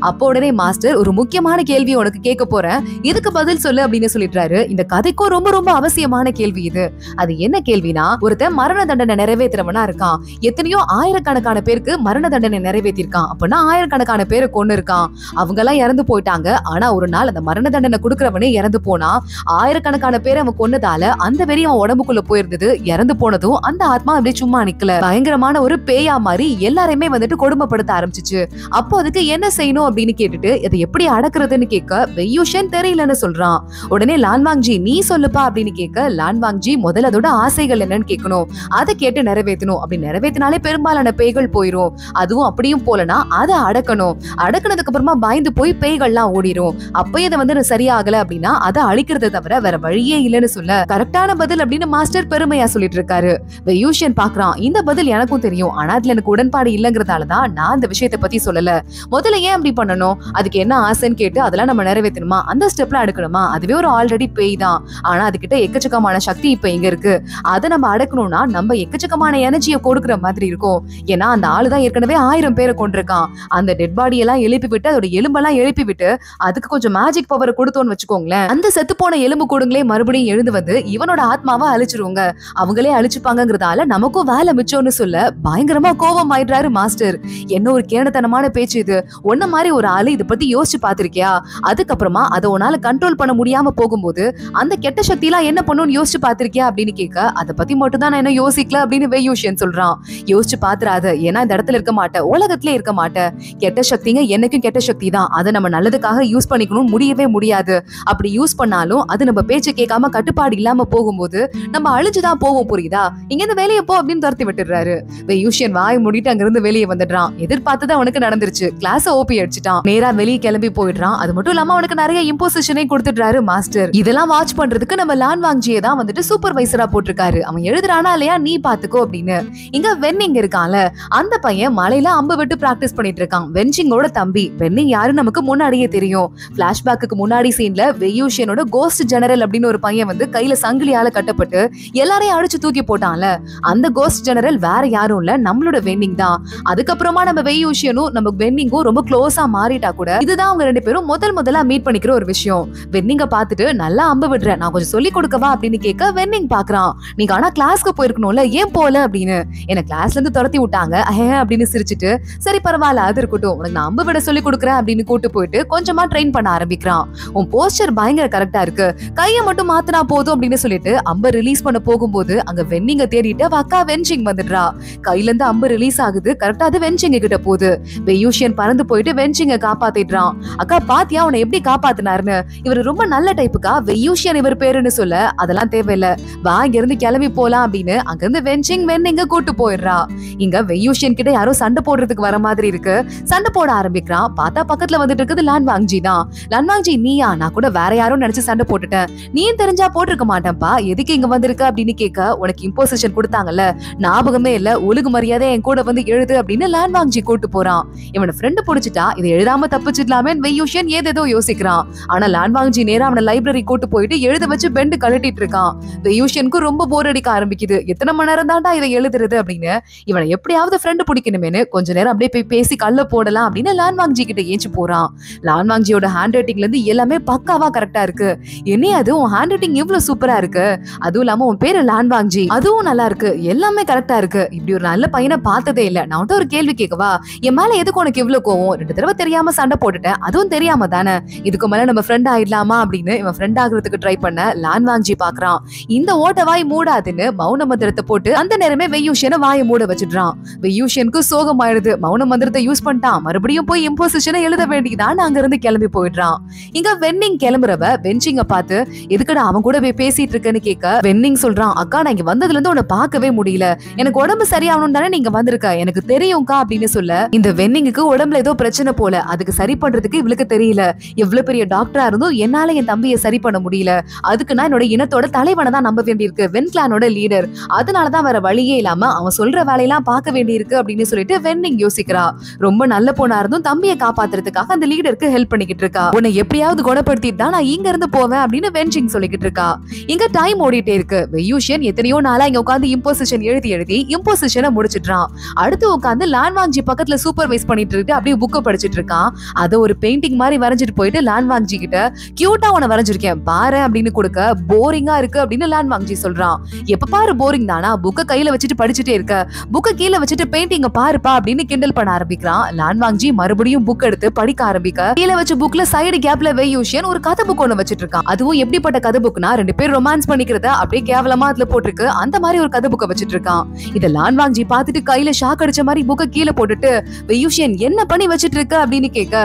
அப்போ உடனே மாஸ்டர் ஒரு முக்கியமான கேள்வி உனக்கு கேட்க போறேன், இதுக்கு பதில் சொல்லு அப்படின்னு சொல்லிட்டாரு. இந்த கதைக்கும் ரொம்ப ரொம்ப அவசியமான கேள்வி இது. அது என்ன கேள்வினா, ஒருத்தன் மரண தண்டனை நிறைவேற்றுறவனா இருக்கான். எத்தனையோ ஆயிரக்கணக்கான பேருக்கு மரண தண்டனை நிறைவேற்றிருக்கான். அப்படின்னா ஆயிரக்கணக்கான பேரை கொண்டு இருக்கான். அவங்க எல்லாம் இறந்து போயிட்டாங்க. ஆனா ஒரு நாள் அந்த மரண தண்டனை கொடுக்கறவனே இறந்து போனா ஆயிரக்கணக்கான பேரை அவன் கொன்னதால அந்த வெறி அவன் உடம்புக்குள்ள போயிருந்தது. இறந்து போனதும் அந்த ஆத்மா அப்படியே சும்மா நிக்கல, பயங்கரமான ஒரு பேயா மாதிரி எல்லாரையுமே வந்துட்டு கொடுமைப்படுத்த ஆரம்பிச்சிச்சு. அப்போ அதுக்கு என்ன செய்யணும் அப்படின்னு கேட்டுட்டு இதை எப்படி அடக்குறதுன்னு கேட்க வெய்யூஷன் தெரியலன்னு சொல்றான். உடனே லான்வாங்ஜி நீ சொல்லுப்பா அப்படின்னு கேட்க லான்வாங்ஜி முதல்ல அதோட ஆசைகள் என்னன்னு கேட்கணும், அதை கேட்டு நிறைவேற்றணும். அப்படி நிறைவேற்றினாலே பெரும்பாலான பேய்கள் போயிரும். அதுவும் அப்படியும் போலனா அதை அடக்கணும். அடக்குனதுக்கு அப்புறமா பயந்து போய் பேய்கள்லாம் ஓடிரும். அப்ப இதை வந்து சரியாகல அப்படின்னா அதை அழிக்கிறத தவிர வேற வழியே இல்லைன்னு சொல்ல கரெக்டான பதில் அப்படின்னு மாஸ்டர் பெருமையா சொல்லிட்டு இருக்காரு. வெய்யூஷன் பாக்குறான், இந்த பதில் எனக்கும் தெரியும், ஆனா அதுல எனக்கு உடன்பாடு இல்லங்கிறதாலதான் நான் இந்த விஷயத்தை பத்தி சொல்லல. முதல்ல ஏன் அப்படி பண்ணணும், அதுக்கு என்ன ஆசைன்னு கேட்டு அதெல்லாம் நம்ம நிறைவேற்றணுமா, அந்த ஸ்டெப்ல அடுக்கணுமா, அதுவே ஒரு ஆல்ரெடி பேய் தான். ஆனா அதுகிட்ட எக்கச்சக்கமான சக்தி இப்ப இங்க இருக்கு. அதை நம்ம அடக்கணும்னா நம்ம எக்கச்சக்கமான எனர்ஜியை கொடுக்குற மாதிரி இருக்கும். ஏன்னா அந்த ஆளுதான் ஏற்கனவே 1000 பேரை கொண்டிருக்கான். அந்த டெட் பாடி எல்லாம் எழுப்பி விட்டு அதோட எலும்பெல்லாம் எழுப்பி விட்டு அதுக்கு கொஞ்சம் மேஜிக் பவர் கொடுத்தோன்னு வச்சுக்கோங்களேன், அந்த செத்து போன எலும்பு கூடுங்களே மறுபடியும் எழுந்து வந்து இவனோட ஆத்மாவை அழிச்சிருவாங்க. அவங்களே அழிச்சுப்பாங்கிறதால நமக்கும் வேலை மிச்சம்னு சொல்ல பயங்கரமா கோபம் ஆயிடுறாரு மாஸ்டர். என்ன ஒரு கேணத்தனமான பேச்சு இது, ஒன்ன மாதிரி ஒரு ஆளு இதை பத்தி யோசிச்சு பாத்திருக்கியா? அதுக்கப்புறமா அதை உன்னால கண்ட்ரோல் பண்ண முடியாம போகும்போது அந்த கெட்ட சக்தி எல்லாம் என்ன பண்ணுன்னு யோசிச்சு பாத்திருக்கியா அப்படின்னு கேட்க அதை பத்தி மட்டும் தான் நான் என்ன யோசிக்கல அப்படின்னு வெய்யூஷன் சொல்றான். யோசிச்சு பாத்துறாத, ஏன்னா இந்த இடத்துல இருக்க மாட்டேன், உலகத்திலே இருக்க மாட்டேன். கெட்ட சக்திங்க என்னைக்கும் கெட்ட சக்தி தான், அதை நம்ம நல்லதுக்காக யூஸ் பண்ணிக்கணும் முடியவே முடியாது. அப்படி யூஸ் பண்ணாலும் அது நம்ம பேச்சு கேட்காம கட்டுப்பாடு இல்லாம போகும்போது நம்ம அழிஞ்சுதான் போவோம், புரியுதா? இங்க இருந்து வெளியே போ அப்படின்னு துரத்தி விட்டுறாரு. வெய்யூஷன் வாய் மூடிட்டு அங்கிருந்து வெளியே வந்துடுறான். எதிர்பார்த்தது அவனுக்கு நடந்துருச்சு. கிளாஸ ஓபி அடிச்சுட்டான். நேரா வெளியே கிளம்பி போயிடுறான். அது மட்டும் இல்லாம அவனுக்கு நிறைய இம்போசிஷனே கொடுத்துடுறாரு மாஸ்டர். இதெல்லாம் வாட்ச் பண்றதுக்கு நம்ம லான்வாங்ஜியை தான் வந்துட்டு சூப்பர்வைசரா போட்டிருக்காரு. அவன் எழுதுறானா இல்லையா நீ பாத்துக்கோ அப்படின்னு. இங்க வென்னிங் இருக்கான்ல, அந்த பையன் மலையில அம்பு விட்டு பிராக்டிஸ் பண்ணிட்டு இருக்கான். வென்சிங்கோட தம்பி. வென்னிங் யாரு நமக்கு முன்னாடியே தெரியும். பிளாஷ்பேக்கு முன்னாடி சீன்ல வெய்யூஷனோட கோஸ்ட் ஜெனரல் அப்படின்னு ஒரு பையன் வந்து கையில சங்கிலியால கட்டப்பட்டு எல்லாரையும் அடிச்சு தூக்கி போட்டான்ல, அந்த கோஸ்ட் ஜெனரல் வேற யாரும் இல்ல, நம்மளோட வென்னிங் தான். அதுக்கப்புறமா நம்ம வெய்யூஷனும் நம்ம வென்னிங்கும் ரொம்ப க்ளோஸா மாறிட்டா கூட இதுதான் அவங்க ரெண்டு பேரும் முதல்ல மீட் பண்ணிக்கிற ஒரு விஷயம். வென்னிங்க பாத்துட்டு நல்லா அம்பு விடுறேன், நான் கொஞ்சம் சொல்லி கொடுக்கவா அப்படின்னு கேட்க வென்னிங் பாக்குறான். நீங்க ஆனா கிளாஸ்க்கு போயிருக்கணும்ல, ஏன் போல அப்படின்னு. என்ன கிளாஸ்ல இருந்து துரத்தி விட்டாங்க அப்படின்னு சிரிச்சுட்டு சரி பரவாயில்ல அது இருக்கட்டும், உனக்கு நான் அம்பு விட சொல்லி கொடுக்குறேன் அப்படின்னு கூட்டு போயிட்டு கொஞ்சமா ட்ரெயின் பண்ண ஆரம்பிக்கிறான். உன் போஸ்டர் பயங்கர கரெக்டா இருக்கு, கையை மட்டும் மாத்தினா போதும் அப்படின்னு சொல்லிட்டு அம்பு ரிலீஸ் பண்ண போகும்போது அங்க வென்னிங்க தேடிட்டு அக்கா வென்சிங் வந்துடுறா. கையில இருந்து அம்பு ரிலீஸ் ஆகுது, கரெக்டா அது வென்சிங்க கிட்ட போகுது. வெய்யூஷன் பறந்து போயிட்டு வென்சிங்க காப்பாத்திடுறான். அக்கா பாத்தியா உன்னை எப்படி காப்பாத்தினாருன்னு, இவர் ரொம்ப நல்ல டைப்புக்கா, வெய்யூஷன் இவர் பேருன்னு சொல்ல அதெல்லாம் தேவையில்ல, வா இங்க இருந்து கிளம்பி போலாம் அப்படின்னு அங்க இருந்து வென்சிங் வென்னிங்க கூட்டு போயிடுறா. இங்க வெய்யூஷன் கிட்ட யாரோ சண்டை போடுறதுக்கு வர மாதிரி இருக்கு. சண்டை போட ஆரம்பிக்கிறான். பார்த்தா பக்கத்துல வந்துட்டு இருக்குது லான்வாங்ஜி தான். லான்வாங்ஜி நீயா, நான் கூட வேற யாரும் நினைச்சு சண்டை போட்டுட்டேன், நீ தெரிஞ்சா போட்டிருக்க மாட்டேன்ப்பா, எதுக்கு இங்க வந்திருக்க அப்படின்னு கேட்க உனக்கு இம்போசிஷன் கொடுத்தாங்கல்ல, ஞாபகமே இல்ல, ஒழுங்கு மரியாதை என் கூட வந்து எழுது அப்படின்னு லான்வாங்ஜி கூட்டு போறான். இவனை ஃப்ரெண்டு பிடிச்சிட்டா இதை எழுதாம தப்பிச்சிடலாமே வெய்யூஷன் ஏதேதோ யோசிக்கிறான். ஆனா லான்வாங்ஜி நேரா அவனை லைப்ரரி கூட்டு போயிட்டு எழுத வச்சு பெண்டு கழட்டிட்டு இருக்கான். வெய்யூஷனுக்கு ரொம்ப போர் அடிக்க ஆரம்பிக்குது. எத்தனை மணி நேரம் தாண்டா இதை எழுதுறது அப்படின்னு. இவனை எப்படியாவது ஃப்ரெண்டு பிடிக்கணுமேனு கொஞ்ச நேரம் அப்படியே போய் பேசி கல்ல போடலாம் அப்படின்னு லான்வாங்ஜி கிட்ட ஏச்சு போறான். லான்வாங்ஜியோட ஹேண்ட் ரைட்டிங்ல இருந்து எல்லாமே பக்காவா கரெக்டா இருக்கு. என்ன அது உன் ஹேண்ட் ரைட்டிங் இவ்வளவு சூப்பரா இருக்கு, அதுவும் இல்லாம உன் பேரு லான்வாங்ஜி, அதுவும் நல்லா இருக்கு, எல்லாமே கரெக்டா இருக்கு, இப்படி ஒரு நல்ல பையனை பார்த்ததே இல்ல. நான் வந்து ஒரு கேள்வி கேட்கவா, என் மேல எதுக்கு உனக்கு இவ்வளவு கோவம்? 2 தடவை தெரியாம சண்டை போட்டுட்டேன், அதுவும் தெரியாம தானே, இதுக்கு மேல நம்ம ஃப்ரெண்ட் ஆயிடலாமா அப்படின்னு இவன் ஃப்ரெண்ட் ஆகுறதுக்கு ட்ரை பண்ண லான்வாங்ஜி பாக்குறான். இந்த ஓட்ட வாய் மூடாதுன்னு மௌன மந்திரத்தை போட்டு அந்த நேரமே வெய்யூஷனை வாயை மூட வச்சிடுறான். வெய்யூஷனுக்கு சோகம் ஆயிடுது. மௌன மந்திரத்தை யூஸ் பண்ணிட்டான். மறுபடியும் போய் இம்போசிஷனை எழுத வேண்டியதான் அங்க இருந்து கிளம்பி போயிடுறான். இங்க வென்னிங் கிளம்புறவ வென்சிங்க பார்த்து எதுக்கடா அவன் கூட போய் பேசிட்டு இருக்கேன்னு கேட்க வென்னிங் சொல்றான், அக்கா நான் இங்க வந்ததுல இருந்து உன்னை பார்க்கவே முடியல, எனக்கு உடம்பு சரியாகணும் தானே நீங்க வந்திருக்க, எனக்கு தெரியும்க்கா அப்படின்னு சொல்ல, இந்த வென்னிங்குக்கு உடம்புல ஏதோ பிரச்சனை போல, அதுக்கு சரி பண்றதுக்கு இவளுக்கு தெரியல. எவ்வளவு பெரிய டாக்டரா இருந்தும் என்னால என் தம்பியை சரி பண்ண முடியல. அதுக்கு நான் என்னோட இனத்தோட தலைவனை தான் நம்ப வேண்டியிருக்கு, வென் கிளானோட லீடர். அதனாலதான் வேற வழியே இல்லாம அவன் சொல்ற வேலையெல்லாம் பார்க்க வேண்டியிருக்கு அப்படின்னு சொல்லிட்டு வென்னிங் யோசிக்கிறா. ரொம்ப நல்ல பொண்ணா இருந்தும் தம்பியை காப்பாத்துறதுக்காக அந்த லீடருக்கு ஹெல்ப் பண்ணிக்கிட்டு இருக்கா. உன்னை எப்படியாவது குணப்படுத்திட்டு தான் நான் இங்க இருந்து போவேன் அப்படின்னு வென்சிங் சொல்லிக்கிட்டு இருக்கா. இங்க டைம் ஓடிட்டே இருக்கு. வெயூஷியன் எத்தனையோ நாளா இங்க உட்காந்து இம்போசிஷன் எழுதி இம்போசிஷனை முடிச்சிட்டான். அடுத்து உட்காந்து லான்வாங்ஜி பக்கத்துல சூப்பர்வைஸ் பண்ணிட்டு இருக்கு. அப்படியே புக்கை படிச்சிட்டு இருக்கான். அதை ஒரு பெயிண்டிங் மாதிரி வரைஞ்சிட்டு போயிட்டு லான்வாங்ஜி கிட்ட கியூட்டா உன வரைஞ்சிருக்கேன் பாரு அப்படின்னு கொடுக்க, போரிங்கா இருக்கு அப்படின்னு லான்வாங்ஜி சொல்றான். எப்ப பாரு போரிங் தானா, புக்கை கையில வச்சுட்டு படிச்சுட்டே இருக்க, புக்கை கீழே வச்சுட்டு பெயிண்டிங்க பாருப்பா அப்படின்னு கிண்டல் பண்ண ஆரம்பிக்கிறான். லான்வாங்ஜி மறுபடியும் புக் எடுத்து படிக்க ஆரம்பிக்க, கீழே வச்ச புக்ல சைடு கேப்ல வெயூஷியன் ஒரு கதை புக் ஒண்ணு வச்சிட்டு இருக்கான். அதுவும் எப்படிப்பட்ட கதை புக்னா, ரெண்டு பேர் ரொமான்ஸ் பண்ணிக்கிறத அப்படியே கேவலமா அதுல போட்டிருக்கு, அந்த மாதிரி ஒரு கதை புக்கை வச்சிட்டு இருக்கான். இத லான்வாங்ஜி பார்த்துட்டு கையில ஷாக் அடிச்ச மாதிரி புக்கை கீழே போட்டுட்டு, வெயூஷியன் என்ன பண்ணி வச்சிட்டு இருக்க அப்படின்னு கேட்க,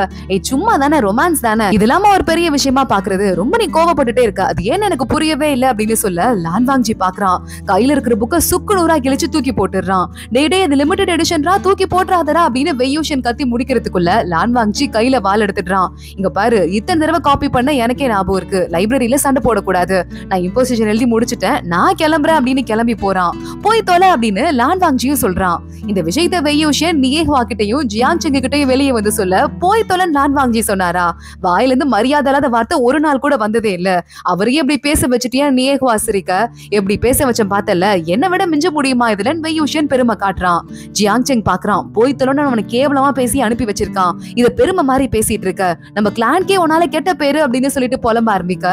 சும்மா தானே, ரொமான்ஸ் தானே, இதெல்லாம் ஒரு பெரிய விஷயமா பாக்குறது, ரொம்ப நீ கோவப்பட்டுட்டே இருக்க, அது ஏன்னு எனக்கு புரியவே இல்லை அப்படின்னு சொல்ல, லான்வாங்ஜி பாக்குறான். கையில இருக்கிற புக்கை சுக்கு நூறா கிழிச்சு தூக்கி போட்டுறான். டே இது லிமிடெட் எடிஷன்ரா, தூக்கி போட்டுறாதரா அப்படின்னு வெயூஷியன் கத்தி முடிக்கிறதுக்குள்ள லான்வாங்ஜி கையில வால் எடுத்துடுறான். இங்க பாரு, இத்தனை தடவை காப்பி பண்ண எனக்கே ஞாபகம் இருக்கு, லைப்ரரியில சண்டை போடக்கூடாது, நான் இம்போசிஷன் எழுதி முடிச்சுட்டேன், நான் கிளம்புறேன் அப்படின்னு கிளம்பி போறான். போய் தொலை அப்படின்னு லான்வாங்ஜியும் சொல்றான். இந்த விஷயத்தை வெயூஷியன் நியேஹ்வா கிட்டையும் ஜியாங் செங் கிட்டையும் வெளியே வந்து சொல்ல, போய் தொலைன்னு லான்வாங்ஜி சொன்னாரா? வாயிலிருந்து மரியாதை இல்லாத வார்த்தை ஒரு நாள் கூட வந்ததே இல்ல. அவரையே எப்படி பேச வச்சுட்டியா நியேஹ்வா சிரிக்க, எப்படி பேச வச்சேன் பார்த்தல, என்ன விட மிஞ்ச முடியுமா இதுல வெயூஷியன் பெருமை காட்டுறான். ஜியாங் செங் பாக்குறான், போய் தொலைன்னு அவனை கேவலமா பேசி அனுப்பி வச்சிருக்கான், இத பெருமை மாதிரி பேசிட்டு இருக்க, நம்ம கிளான்கே உன்னால கெட்ட பேரு அப்படின்னு சொல்லிட்டு புலம்ப ஆரம்பிக்க,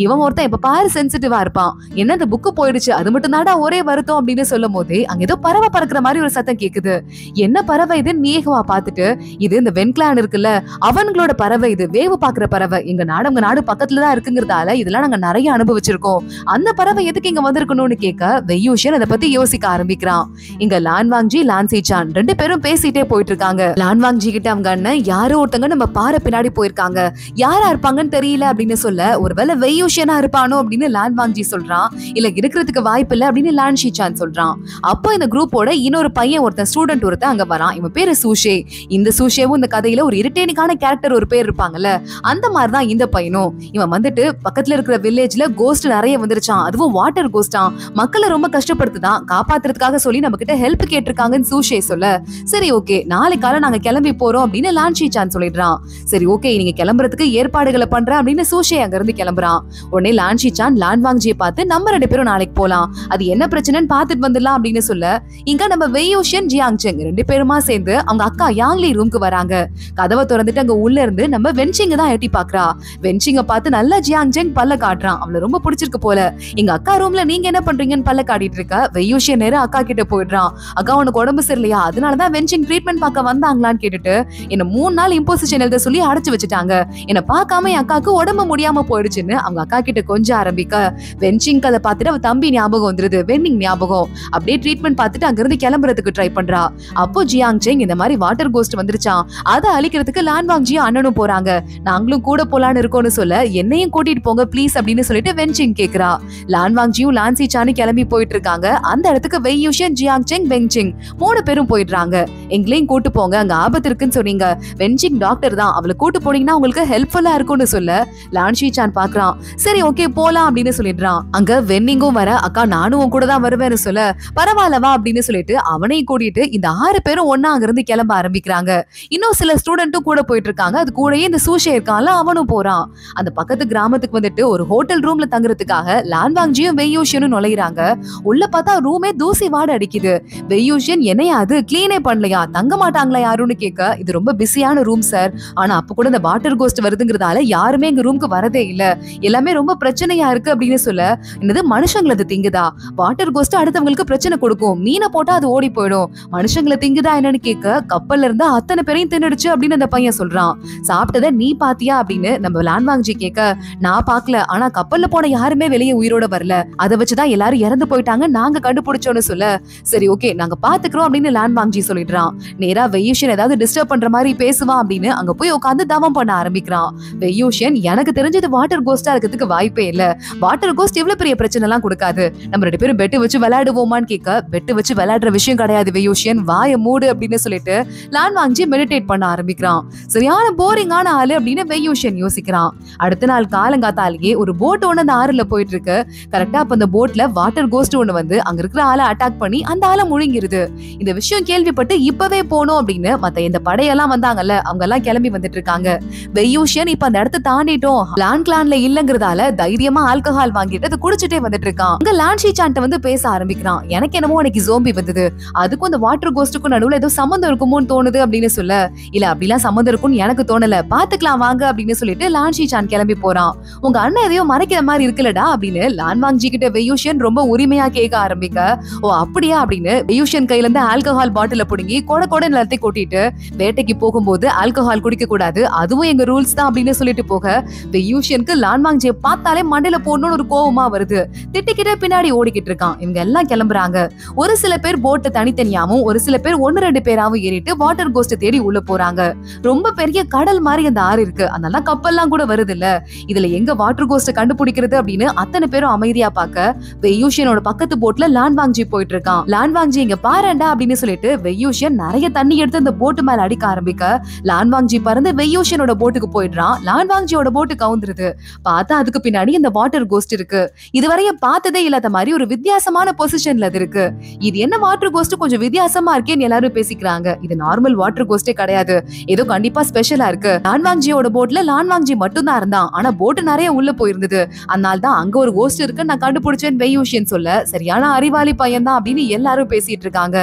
இவன் ஒருத்தன் இப்ப பாரு சென்சிட்டிவா இருப்பான், என்ன இந்த புக்கு போயிடுச்சு அது மட்டும் தாடா ஒரே வருத்தம் அப்படின்னு சொல்லும் போதே அங்க ஏதோ பறவை பறக்கிற மாதிரி ஒரு சத்தம் கேக்குது. என்ன பறவை இது நியேஹ்வா பார்த்துட்டு, இது இந்த வென் கிளான் இருக்குல்ல அவங்களோட பறவை, இது வேவு பாக்குற பறவை, எங்க நாடு பக்கத்துலதான் இருக்குங்கிறதால இதெல்லாம் நாங்க நிறைய அனுபவிச்சிருக்கோம், அந்த பறவை எதுக்கு இங்க வந்திருக்கணும்னு கேட்க வெயூஷியன் அதை பத்தி யோசிக்க ஆரம்பிக்கிறான். இங்க லான்வாங்ஜி லான்சி சான் ரெண்டு பேரும் பேசிட்டே போயிட்டு இருக்காங்க. லான்வாங்ஜி கிட்ட அவங்க அண்ணன் யாரோ ஒருத்தங்க நம்ம பாறை பின்னாடி போயிருக்காங்க, யாரா இருப்பாங்கன்னு தெரியல அப்படின்னு சொல்ல, ஒருவேளை வெயூஷியனா இருப்பானோ அப்படின்னு லான்வாங்ஜி சொல்றான். இல்ல இருக்கிறதுக்கு வாய்ப்பு இல்ல அப்படின்னு லான்ஷி சான் சொல்றான். அப்போ இந்த குரூப்போட இன்னொரு பையன் ஒருத்தன் ஸ்டூடெண்ட் ஒருத்தன் அங்க வரான். இவன் பேரு சூஷே. இந்த சூஷேவும் இந்த கதையில ஒரு இரிட்டேனிக்கான கேரக்டர் ஒரு பேர் இருப்பாங்கல்ல, அந்த மாதிரிதான் இந்த பையனும். இவன் வந்துட்டு பக்கத்துல இருக்கிற வில்லேஜ்ல கோஸ்ட் நிறைய வந்துருச்சான், அதுவும் வாட்டர் கோஸ்டான், மக்களை ரொம்ப கஷ்டப்படுத்துதான், காப்பாத்துறதுக்காக சொல்லி நம்ம கிட்ட ஹெல்ப் கேட்டிருக்காங்கன்னு சூஷே சொல்ல, சரி ஓகே நாளைக்கு காலை நாங்க கிளம்பி போறோம் அப்படின்னு லான்ஷி சான் சொல்லிடுறான். சரி ஓகே நீங்க கிளம்புறதுக்கு ஏற்பாடுகளை பண்றேன் அப்படின்னு சூஷே அங்க இருந்து கிளம்புறான். உடனே லான்ஷி சான் லான்வாங்ஜியை பார்த்து, நம்ம ரெண்டு பேரும் நாளைக்கு போலாம், அது என்ன பிரச்சனைன்னு பாத்துட்டு வந்துடலாம் அப்படின்னு சொல்ல, இங்க நம்ம வெயூஷியன் ஜியாங் செங் ரெண்டு பேருமா சேர்ந்து அவங்க அக்கா யாங்லி ரூம்க்கு வராங்க. கதவை திறந்துட்டு அங்க உள்ள இருந்து நம்ம வென்சிங்க தான் எட்டி பாக்குறா. வென்சிங்க பார்த்து நல்லா ஜியாங் செங் பல்ல காட்டுறான், அவளை ரொம்ப பிடிச்சிருக்கு போல. எங்க அக்கா ரூம்ல நீங்க என்ன பண்றீங்கன்னு பல்ல காட்டிட்டு இருக்க. வெயூஷியன் நேரம் அக்கா கிட்ட போயிடுறான். அக்கா உனக்கு உடம்பு சரியில்லையா, அதனாலதான் வென்சிங் ட்ரீட்மெண்ட் பார்க்க வந்தாங்களான்னு கேட்டுட்டு, என்ன 3 நாள் இம்போசிஷன் எழுத சொல்லி அடைச்சு வச்சுட்டாங்க, என்ன பார்க்காம என் அக்காவுக்கு உடம்பு முடியாம போயிடுச்சுன்னு அவங்க அக்கா கிட்ட கொஞ்சம் ஆரம்பிக்க, வென்சிங் அதை பார்த்துட்டு அவ தம்பி ஞாபகம் வந்துருது, வென்னிங் ஞாபகம். அப்படியே ட்ரீட்மெண்ட் பார்த்துட்டு அங்க இருந்து கிளம்புறதுக்கு ட்ரை பண்றா. அப்போ ஜியாங் செங் இந்த மாதிரி வாட்டர் கோஸ்ட் வந்துருச்சான், அதை அழிக்கிறதுக்கு லான்வாங்ஜியும் அண்ணனும் போறாங்க, நாங்களும் கூட போலான்னு இருக்கோம்னு சொல்ல, என்னையும் கூட்டிட்டு போங்க ப்ளீஸ் அப்படின்னு சொல்லிட்டு வென்சிங் கேக்குறா. லான்வாங்ஜியும் லான்சி சானு கிளம்பி போயிட்டு இருக்காங்க. அந்த இடத்துக்கு வெயூஷியன் ஜியாங் செங் வென்சிங் 3 பேரும் போயிடுறாங்க. எங்களையும் கூட்டு போங்க, அங்க ஆபத்து இருக்குன்னு சொன்னீங்க, வென்சிங் டாக்டர் தான், அவளை கூட்டு போனீங்கன்னா உங்களுக்கு ஹெல்ப்ஃபுல்லா இருக்கும்னு சொல்ல, லான்ஷி சான் பாக்குறான். சரி ஓகே போலாம் அப்படின்னு சொல்லிடுறான். அங்க வென்னிங்கும் வர, அக்கா நானும் உன் கூட தான் வருவேன்னு சொல்ல, பரவாயில்லவா அப்படின்னு சொல்லிட்டு அவனையும் கூட்டிட்டு இந்த 6 பேரும் ஒன்னா அங்க இருந்து கிளம்ப ஆரம்பிக்கிறாங்க. இன்னும் சில ஸ்டூடெண்ட்டும் கூட போயிட்டு இருக்காங்க. அது கூடயே இந்த சூஷே இருக்கான்ல அவனும் போறான். அந்த பக்கத்து கிராமத்துக்கு வந்துட்டு ஒரு ஹோட்டல் ரூம்ல தங்குறதுக்காக லான்வாங்ஜியும் வெயூஷியனும் நுழையிறாங்க. உள்ள பார்த்தா ரூமே தூசி வாடை அடிக்குது. வெயூஷியன் என்னையா அது கிளீனே பண்ணலையா, தங்க மாட்டாங்களா யாருன்னு கேட்க, இது ரொம்ப பிஸியான ரூம் சார், ஆனா அப்ப கூட இந்த வாட்டர் கோஸ்ட் வருதுங்கிறதால யாருமே எங்க ரூம்க்கு வரதே இல்ல, எல்லாமே ரொம்ப பிரச்சனையா இருக்கு அப்படின்னு சொல்ல, என்னது மனுஷங்களை திங்குதா, வாட்டர் கோஸ்ட் அடுத்தவங்களுக்கு பிரச்சனை கொடுக்கும், மீனை போட்டா அது ஓடி போயிடும், மனுஷங்களை திங்குதா என்னன்னு கேட்க, கப்பல்ல இருந்து அத்தனை பேரையும் தின்னுடுச்சு அப்படின்னு அந்த பையன் சொல்றான். சாப்பிட்டதை நீ பாத்தியா அப்படின்னு நம்ம லான்வாங்ஜி கேட்க, நான் பாக்கல, ஆனா கப்பல்ல போன யாருமே வெளியே உயிரோட வரல, அதை வச்சுதான் எல்லாரும் இறந்து போயிட்டாங்க நாங்க கண்டுபிடிச்சோன்னு சொல்ல, சரி ஓகே நாங்க பாத்துக்கிறோம் அப்படின்னு லான்வாங்ஜி சொல்லிடுறான். நேரா வெயூஷியன் ஏதாவது டிஸ்டர்ப் பண்ற மாதிரி பேசுவான் அப்படின்னு அங்க போய் உட்காந்து தவம் பண்ண ஆரம்பிக்கிறான். வெயூஷியன் எனக்கு தெரிஞ்சது வாட்டர் கோஸ்டா இருக்கிறதுக்கு வாய்ப்பே இல்ல, வாட்டர் கோஸ்ட் இவ்வளவு பெரிய பிரச்சனை எல்லாம் கொடுக்காது, நம்ம 2 பேரும் பெட்டு வச்சு விளையாடுவோமான்னு கேட்க, வெட்டு வச்சு விளையாடுற விஷயம் கிடையாது வெயூஷியன், வாய மூடு அப்படின்னு சொல்லிட்டு லான் வாங்ஜி மெடிடேட் பண்ண ஆரம்பிக்கிறான். சரியான போரிங்கான ஆளு அப்படின்னு வெயூஷியன் யோசிக்கிறான். அடுத்த நாள் காலங்காத்தாலேயே ஒரு போட் ஒண்ணு அந்த ஆறுல போயிட்டு இருக்கு. கரெக்டா அப்ப அந்த போட்ல வாட்டர் கோஸ்ட் ஒண்ணு வந்து அங்க இருக்கிற ஆளை அட்டாக் பண்ணி அந்த ஆளை முழுங்கிருது. இந்த விஷயம் கேள்விப்பட்டு இப்பவே போனோம் அப்படின்னு மத்த இந்த படையெல்லாம் வந்தாங்கல்ல, அவங்க எல்லாம் கிளம்பி வந்துட்டு இருக்காங்க. வெயூஷியன் இப்ப அந்த இடத்த தாண்டிட்டோம், லான் கிளான்ல இல்லங்கிறதால தைரியமா ஆல்கஹால் வாங்கிட்டு அதை குடிச்சிட்டே வந்துட்டு இருக்கான். அங்க லான் ஷீசான்ட்ட வந்து பேச ஆரம்பிக்கிறான். எனக்கு என்னமோ அன்னைக்கு ஜோம்பி வந்தது, அதுக்கும் அந்த வாட்டர் கோஸ்டுக்கும் நடுவுல ஏதோ சம்மந்தம் இருக்குமோன்னு தோணுது அப்படின்னு சொல்ல, இல்ல அப்படிலாம் சம்மந்தம் இருக்கும்னு எனக்கு தோணல, பாத்துக்கலாம் வாங்க அப்படின்னு சொல்லிட்டு லான் ஷீசான் கிளம்பி போறான். உங்க அண்ணன் எதையோ மறைக்கிற மாதிரி இருக்குல்லடா அப்படின்னு லான் வாங்ஜி கிட்ட வெயூஷியன் ரொம்ப உரிமையா கேட்க ஆரம்பிக்க, ஓ அப்படியா அப்படின்னு வெயூஷியன் கையில இருந்து ஆல்கஹால் பாட்டில புடுங்கி கொட கொட நிலத்தை கொட்டிட்டு, வேட்டைக்கு போகும்போது ஆல்கஹால் குடிக்க கூடாது, அதுவும் எங்க ரூல்ஸ் தான் அப்படின்னு சொல்லிட்டு போக, வெயூஷியனுக்கு லான் வாங்ஜியை பார்த்தாலே மண்டையில போடணும்னு ஒரு கோவமா வருது. திட்டிக்கிட்டே பின்னாடி ஓடிக்கிட்டு இருக்கான். இவங்க எல்லாம் கிளம்புறாங்க. ஒரு சில பேர் போட்டு தனித்தனியாவும், ஒரு சில பேர் 1-2 பேராவும் ஏறிட்டு வாட்டர் கோஸ்ட் தேடி உள்ள போறாங்க. ரொம்ப பெரிய கடல் மாதிரி அந்த ஆறு இருக்கு, அதனால கப்பல்லாம் கூட வருது இல்ல. இதுல எங்க வாட்டர் கோஸ்ட் கண்டுபிடிக்கிறது அப்படின்னு அத்தனை பேரும் அமைதியா பாக்க, வெயூஷியனோட பக்கத்து போட்ல லான் வாங்ஜி போயிட்டு இருக்கான். லான் வாங்ஜி இங்க பாருடா அப்படின்னு சொல்லிட்டு வெயூஷியன் நிறைய தண்ணி எடுத்து அந்த போட்டு மேல அடிக்க ஆரம்பிக்க, லான் வாங்ஜி பறந்து வெயூஷியனோட போட்டுக்கு போயிடுறான். லான் வாங்ஜியோட போட்டு கவுந்துருது. பார்த்தா அதுக்கு பின்னாடி இந்த வாட்டர் கோஸ்ட் இருக்கு. இதுவரையும் பார்த்ததே இல்லாத மாதிரி ஒரு வித்தியாசமான பொசிஷன்ல அது இருக்கு. இது என்ன வாட்டர் கோஸ்ட் கொஞ்சம் வித்தியாசமா இருக்கேன்னு எல்லாரும் பேசிக்கிறாங்க. இது நார்மல் வாட்டர் கோஸ்டே கிடையாது, ஏதோ கண்டிப்பா ஸ்பெஷலா இருக்கு. லான் வாங்ஜியோட போட்ல லான் வாங்ஜி மட்டும் தான் இருந்தான், ஆனா போட்டு நிறைய உள்ள போயிருந்தது, அதனால தான் அங்க ஒரு கோஸ்ட் இருக்கு நான் கண்டுபிடிச்சேன் வெயூஷியன் சொல்ல, சரியான அறிவாளி பையன் தான் அப்படின்னு எல்லாரும் பேசிட்டு இருக்காங்க.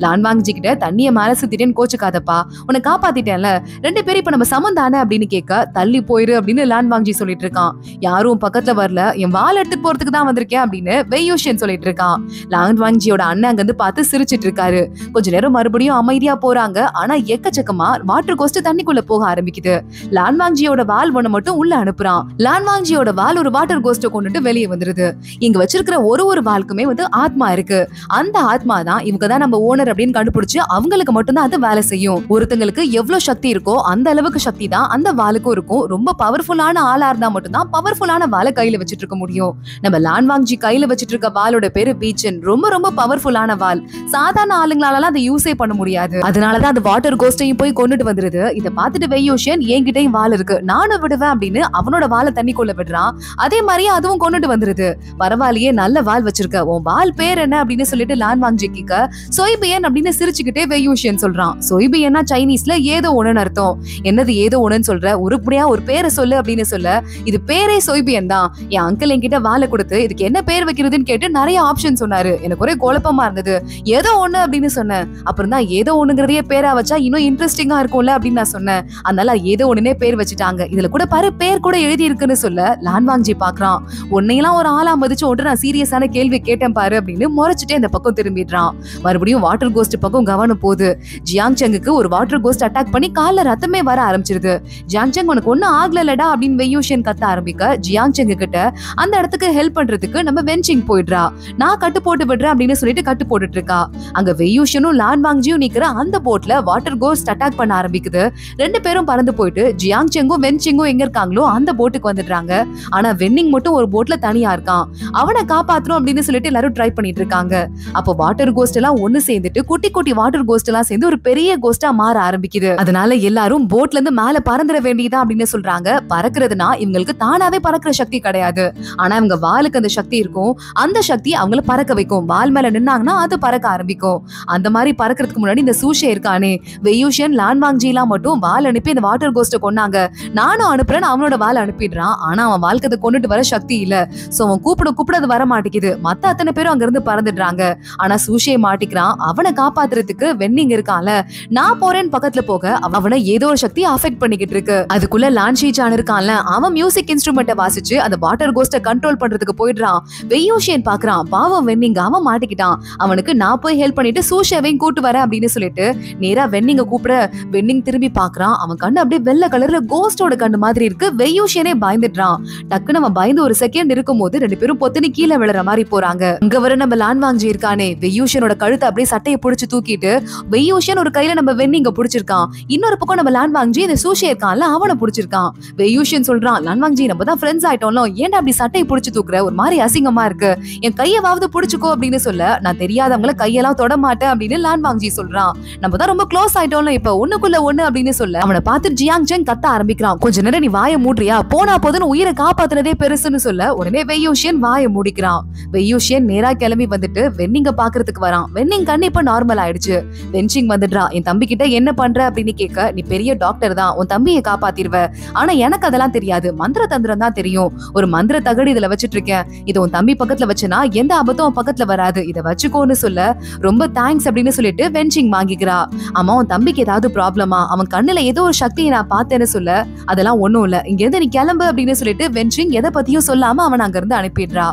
லான் வாங்ஜி கிட்ட தண்ணிய மேல சுத்திட்டேன்னு கோச்சுக்காதப்பா, உன்னை காப்பாத்திட்டேன்ல, 2 பேரும் இப்ப நம்ம சமம் தானே அப்படின்னு கேட்க, தள்ளி போயிரு அப்படின்னு லான் வாங்ஜி சொல்லிட்டு இருக்கான். யாரும் பக்கத்துல வரல, என் வால் எடுத்து போறதுக்கு தான் வந்திருக்கேன் அப்படின்னு வெயூஷியன் சொல்லிட்டு இருக்கான். லான் வாங்ஜியோட அண்ணன் அங்க இருந்து பார்த்து சிரிச்சிட்டு இருக்காரு. கொஞ்ச நேரம் மறுபடியும் அமைதியா போறாங்க. ஆனா எக்கச்சக்கமா வாட்டர் கோஸ்ட் தண்ணிக்குள்ள போக ஆரம்பிக்குது. லான் வாங்ஜியோட வால் ஒண்ணு மட்டும் உள்ள அனுப்புறான். லான் வாங்ஜியோட வால் ஒரு வாட்டர் கோஸ்ட கொண்டுட்டு வெளியே வந்துருது. இங்க வச்சிருக்கிற ஒரு வால்க்குமே வந்து ஆத்மா இருக்கு. அந்த ஆத்மா தான் இவங்க தான் நம்ம ஓனர் அப்படின்னு கண்டுபிடிச்சு அவங்களுக்கு மட்டும் தான் அது வேலை செய்யும். ஒருத்தங்களுக்கு எவ்வளவு சக்தி இருக்கோ அந்த அளவுக்கு சக்தி தான் அந்த வாலுக்கும் இருக்கும். ரொம்ப பவர்ஃபுல்லான ஆளா இருந்தா மட்டும் தான் பவர்ஃபுல்லான வாலை கையில வச்சிட்டு இருக்க முடியும். நம்ம லான் வாங்ஜி கையில வச்சிட்டு இருக்க வாலோட பேரு பீச்சன். ரொம்ப பவர்ஃபுல்லான வால். சாதாரண ஆளுங்களால அதை யூஸே பண்ண முடியாது. அதனாலதான் அந்த வாட்டர் கோஸ்டையும் போய் கொண்டுட்டு வந்துருது. இதை பார்த்துட்டு வெயூஷியன் என்கிட்டயும் வால் இருக்கு, நானும் விடுவேன் அப்படின்னு அவனோட வாலை தண்ணிக்குள்ள விடுறான். அதே மாதிரியே அதுவும் கொண்டுட்டு வந்துருது. பரவாயில்லையே, நல்ல வால் வச்சிருக்க, உன் வால் பேர் என்ன அப்படின்னு சொல்லிட்டு லான் வாங்ஜி கேட்க, சொய்பியன் அப்படின்னு சிரிச்சுக்கிட்டே வெயூஷியன் சொல்றான். சொய்பியன்னா சைனீஸ்ல ஏதோ ஒண்ணுன்னு அர்த்தம். என்னது ஏதோ ஒண்ணுன்னு சொல்ற, உருப்படியா ஒரு பேரை சொல்லு அப்படின்னு சொல்ல, இது பேரே சொய்பியன் தான். என் அங்கிள் என்கிட்ட வாலை கொடுத்து இதுக்கு என்ன பேர் வைக்கிறதுன்னு கேட்டு நிறைய ஆப்ஷன் சொன்னாரு. எனக்கு ஒரே குழப்பமா இருந்தது. ஏதோ ஒண்ணு அப்படின்னு சொன்னேன். அப்புறம் தான் ஏதோ ஒண்ணுங்கிறதையே பேரா வச்சா இன்னும் இன்ட்ரெஸ்டிங்கா இருக்கும்ல அப்படின்னு நான் சொன்னேன். அதனால ஏதோ ஒண்ணுனே பேர் வச்சுட்டாங்க. இதுல கூட பாரு பேர் கூட எழுதி இருக்குன்னு சொல்ல லான் வாங்ஜி பாக்குறான். உன்னையெல்லாம் ஒரு ஆளா மதிச்சு ஒன்று நான் சீரியஸான கேள்வி கேட்டேன் பாரு அப்படின்னு முறைச்சிட்டே அந்த பக்கம் திரும்பிடுறான். மறுபடியும் வாட்டர் கோஸ்ட் பக்கம் கவனம் போகுது. ஜியாங் செங்குக்கு ஒரு வாட்டர் கோஸ்ட் அட்டாக் பண்ணி கால்ல ரத்தமே வர ஆரம்பிச்சிருது. ஜியாங் செங் உனக்கு ஒன்னும் ஆகலடா அப்படின்னு வெயூஷியன் கத்த ஆரம்பிக்க, ஜியாங் செங்கு கிட்ட அந்த இடத்துக்கு ஹெல்ப் பண்றதுக்கு நம்ம வென்சிங் போயிடுறா. நான் கட்டு போட்டு விடுறேன் அப்படின்னு சொல்லிட்டு கட்டு போட்டுட்டு இருக்கா. அங்க வெயூஷனும் லான் வாங்ஜியும் நிக்கிற அந்த போட்ல வாட்டர் கோஸ்ட் அட்டாக் பண்ண ஆரம்பிக்குது. 2 பேரும் பறந்து போயிட்டு ஜியாங் செங்கும் வென்சிங்கும் எங்க இருக்காங்களோ அந்த போட்டுக்கு வந்துடுறாங்க. ஆனா வென்னிங் மட்டும் ஒரு போட்ல தனியா இருக்கான். அவனை காப்பாத்தணும் அப்படின்னு சொல்லிட்டு எல்லாரும் ட்ரை பண்ணிட்டு இருக்காங்க. அப்போ வாட்டர் கோஸ்ட் எல்லாம் ஒண்ணு சேர்ந்துட்டு குட்டி குட்டி வாட்டர் கோஸ்ட் எல்லாம் சேர்ந்து ஒரு பெரிய கோஸ்டா மாற ஆரம்பிக்குது. அதனால எல்லாரும் போட்ல இருந்து மேல பறந்துட வேண்டியதா அப்படின்னு சொல்றாங்க. பறக்கிறதுனா இவங்களுக்கு தானாவே பறக்கிற சக்தி கிடையாது, ஆனா இவங்க வாலுக்கு அந்த சக்தி இருக்கும். அந்த சக்தி அவங்கள பறக்க வைக்கும். வால் மேல நின்னாங்கன்னா அது பறக்க ஆரம்பிக்கும். அந்த மாதிரி பறக்கிறதுக்கு முன்னாடி இந்த சூஷே இருக்கானே, வெயூஷியன் லான் வாங்ஜி எல்லாம் மட்டும் வால் அனுப்பி இந்த வாட்டர் கோஸ்ட கொண்டாங்க. நானும் அனுப்புறேன்னு அவனோட வால் அனுப்பிடுறான். ஆனா அவன் வாழ்க்கை கொண்டுட்டு வர சக்தி இல்ல. சோ அவன் கூப்பிட அது வர மாட்டேங்குது. மத்த அத்தனை பேரும் அங்க இருந்து பறந்துடுறாங்க. ஆனா சூஷே மாட்டிக்கிறான். அவனை காப்பாத்துறதுக்கு வென்னிங் இருக்கான்ல, நான் போறேன்னு பக்கத்துல போக அவனை ஏதோ ஒரு சக்தி அஃபெக்ட் பண்ணிக்கிட்டு இருக்கு. அதுக்குள்ள லான் ஷீசான் இருக்கான்ல, அவன் மியூசிக் இன்ஸ்ட்ருமெண்ட்டை வாசிச்சு அந்த வாட்டர் கோஸ்ட கண்ட்ரோல் பண்றதுக்கு போயிடுறான். வெயூஷியன் பாக்குறான், பாவம் வென்னிங் அவன் மாட்டிக்கிட்டான். அவனுக்கு நான் போய் ஹெல்ப் பண்ணிட்டு சூஷேவையும் கூட்டு வரேன் அப்படின்னு சொல்லிட்டு நேரா வென்னிங்க கூப்பிட, வென்னிங் திரும்பி பாக்குறான். அவன் கண்ணு அப்படியே வெள்ளை கலர்ல கோஸ்டோட கண்ணு மாதிரி இருக்கு. வெயூஷியனே பயந்துடுறான். டக்குன்னு அவன் பயந்து ஒரு செகண்ட் இருக்கும் போது 2 பேரும் பொத்துன்னு கீழே விழுற மாதிரி போறாங்க. அங்க வர நம்ம லான் வாங்ஜி இருக்கானே, வெயூஷியனோட கழுத்தை அப்படியே சட்டையை புடிச்சு தூக்கிட்டு, வெயூஷியன் ஒரு கையில நம்ம வென்னிங்க புடிச்சிருக்கான். இன்னொரு பக்கம் நம்ம லான் வாங்ஜி இந்த சூஷே இருக்கான்ல அவனை புடிச்சிருக்கான். வெயூஷியன் சொல்றான், லான் வாங்ஜி நம்ம தான் ஃப்ரெண்ட்ஸ் ஆயிட்டோம்ல, ஏன்டா அப்படி சட்டையை புடிச்சு தூக்குற, ஒரு மாதிரி அசிங்கமா இருக்கு, என் கையவாவது புடிச்சுக்கோ அப்படின்னு சொல்ல சொல்ல நான் தெரியாதவங்கள கையெல்லாம் தொட மாட்டேன் அப்படின்னு லான் வாங்ஜி சொல்றான். நம்ம தான் ரொம்ப க்ளோஸ் ஆயிட்டோம்ல இப்ப ஒண்ணுக்குள்ள ஒண்ணு அப்படின்னு சொல்ல அவனை பார்த்து ஜியாங் செங் கத்த ஆரம்பிக்கிறான். கொஞ்ச நேரம் நீ வாயை மூடுறியா, போனா போதுன்னு உயிரை காப்பாத்துனதே பெருசுன்னு சொல்ல உடனே வெய்யூஷியன் வாயை மூடிக்கிறான். வெய்யூஷியன் நேரா கிளம்பி வந்துட்டு வென்னிங்க பாக்குறதுக்கு வரான். வென்னிங் கண்ணு இப்ப நார்மல் ஆயிடுச்சு. வென்சிங் வந்துடுறான். என் தம்பி கிட்ட என்ன பண்ற அப்படின்னு கேட்க, நீ பெரிய டாக்டர் தான், உன் தம்பியை காப்பாத்திருவ, ஆனா எனக்கு அதெல்லாம் தெரியாது, மந்திர தந்திரம் தான் தெரியும். ஒரு மந்திர தகடு இதுல வச்சிட்டு இருக்கேன், இது உன் தம்பி பக்கத்துல வச்சனா எந்த ஆபத்தும் பக்கத்துல வராது, இதை வச்சுக்கோன்னு சொல்ல ரொம்ப தேங்க்ஸ் அப்படின்னு சொல்லிட்டு வென்சிங் வாங்கிக்கிறா. ஆமா உன் தம்பிக்கு ஏதாவது ப்ராப்ளமா, அவன் கண்ணுல ஏதோ ஒரு சக்தியை நான் பார்த்தேன்னு சொல்ல அதெல்லாம் ஒண்ணும் இல்ல, இங்க இருந்து நீ கிளம்பு அப்படின்னு சொல்லிட்டு வென்சிங் எதை பத்தியும் சொல்லாம அவன் அங்க இருந்து அனுப்பிடுறா.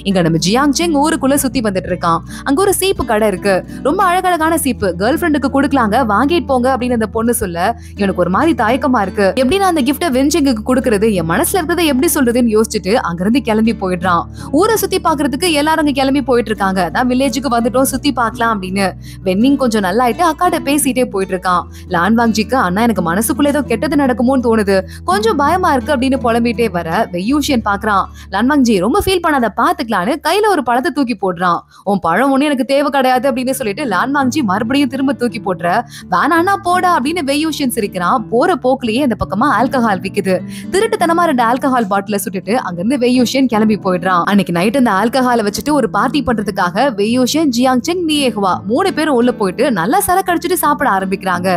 இங்க நம்ம ஜியாங் செங் ஊருக்குள்ள சுத்தி வந்துட்டு இருக்கான். அங்க ஒரு சீப்பு கடை இருக்கு, ரொம்ப அழகழகான சீப்பு, கேர்ள் ஃப்ரெண்டுக்கு கொடுக்கலாங்க, வாங்கிட்டு போங்க அப்படின்னு அந்த பொண்ணு சொல்ல எனக்கு ஒரு மாதிரி தயக்கமா இருக்கு, எப்படி நான் அந்த கிஃப்ட வென்சிங்குக்கு கொடுக்கறது, என் மனசுல இருக்கிறத எப்படி சொல்றதுன்னு யோசிச்சுட்டு அங்கிருந்து கிளம்பி போயிடுறான். ஊரை சுத்தி பாக்குறதுக்கு எல்லாரும் அங்க கிளம்பி போயிட்டு இருக்காங்க. நான் வில்லேஜுக்கு வந்துட்டோம், சுத்தி பாக்கலாம் அப்படின்னு. வென்னிங் கொஞ்சம் நல்லா ஆயிட்டு அக்காட்ட பேசிட்டே போயிட்டு இருக்கான். லான் வாங்ஜிக்கு அண்ணா எனக்கு மனசுக்குள்ள ஏதோ கெட்டது நடக்குமோன்னு தோணுது, கொஞ்சம் பயமா இருக்கு அப்படின்னு புலம்பிட்டே வர வெய்யூஷியன் பாக்குறான். லான் வாங்ஜி ரொம்ப ஃபீல் பண்ணாத, பாத்துக்கலான்னு கையில ஒரு பழத்தை தூக்கி போடுறான். உன் பழம் ஒண்ணு எனக்கு தேவை கிடையாது அப்படின்னு சொல்லிட்டு லான் வாங்ஜி மறுபடியும் திரும்ப தூக்கி போடுற. வேணாண்ணா போடா அப்படின்னு வெய்யூஷியன் சிரிக்கிறான். போற போக்குலயே இந்த பக்கமா ஆல்கஹால் விக்குது. திருட்டுத்தனமா 2 ஆல்கஹால் பாட்டில சுட்டுட்டு அங்கிருந்து வெய்யூஷியன் கிளம்பி போயிடுறான். அன்னைக்கு நைட் அந்த ஆல்கஹாலை வச்சுட்டு ஒரு பார்ட்டி பண்றதுக்காக வெய்யூஷியன், ஜியாங் செங், நியேஹுவா 3 பேரும் உள்ள போயிட்டு நல்லா சரக்கு அடிச்சுட்டு சாப்பிட ஆரம்பிக்கிறாங்க.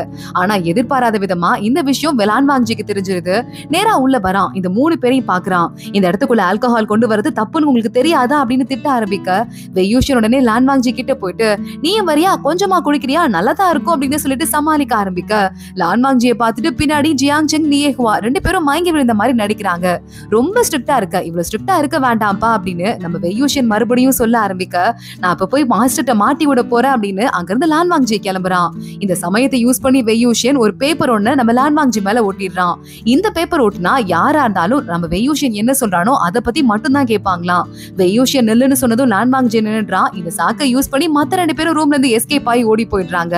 ஆனா எதிர்பாராத விதமா இந்த விஷயம் லான் வாங்ஜிக்கு தெரிஞ்சிருது. நேரா உள்ள வரான். இந்த 3 பேரையும் பாக்குறான். இந்த இடத்துக்குள்ள ஆல்கஹால் கொண்டு வரது தப்புன்னு உங்களுக்கு தெரியாதா அப்படின்னு திட்ட ஆரம்பிக்க வெய்யூஷியன் உடனே லான் வாங்ஜி கிட்ட போயிட்டு நீயும் வரியா, கொஞ்சமா குடிக்கிறியா, நல்லதா இருக்கும் அப்படின்னு சொல்லிட்டு சமாளிக்க ஆரம்பிக்க லான் வாங்ஜியை பார்த்துட்டு பின்னாடி ஜியாங் செங், நியேஹுவா 2 பேரும் மயங்கி விழுந்த மாதிரி நடிக்கிறாங்க. ரொம்ப ஸ்ட்ரிக்டா இருக்க, இவ்வளவு ஸ்ட்ரிக்டா இருக்க வேண்டாம்ப்பா அப்படின்னு நம்ம வெய்யூஷியன் மறுபடியும் சொல்ல ஆரம்பிக்க நான் இப்ப போய் மாஸ்டர்ட்ட மாட்டி விட போறேன் அப்படின்னு அங்கிருந்து லான் வாங்ஜி கிளம்புறான். இந்த சமயத்தை யூஸ் பண்ணி வெய்யூஷியன் ஒரு பேப்பர் ஒண்ணு நம்ம லான் வாங்ஜி மேல ஒட்டிடுறான். இந்த பேப்பர் ஒட்டினா யாரா இருந்தாலும் நம்ம வெய்யூஷியன் என்ன சொல்றானோ அதை பத்தி மட்டும் தான் கேட்பாங்களாம். வெய்யூஷியன் நில்லுன்னு சொன்னதும் லான் வாங்ஜி நின்னுறான். இந்த சாக்கை யூஸ் பண்ணி மத்த 2 பேரும் ரூம்ல இருந்து எஸ்கேப் ஆகி ஓடி போயிடுறாங்க.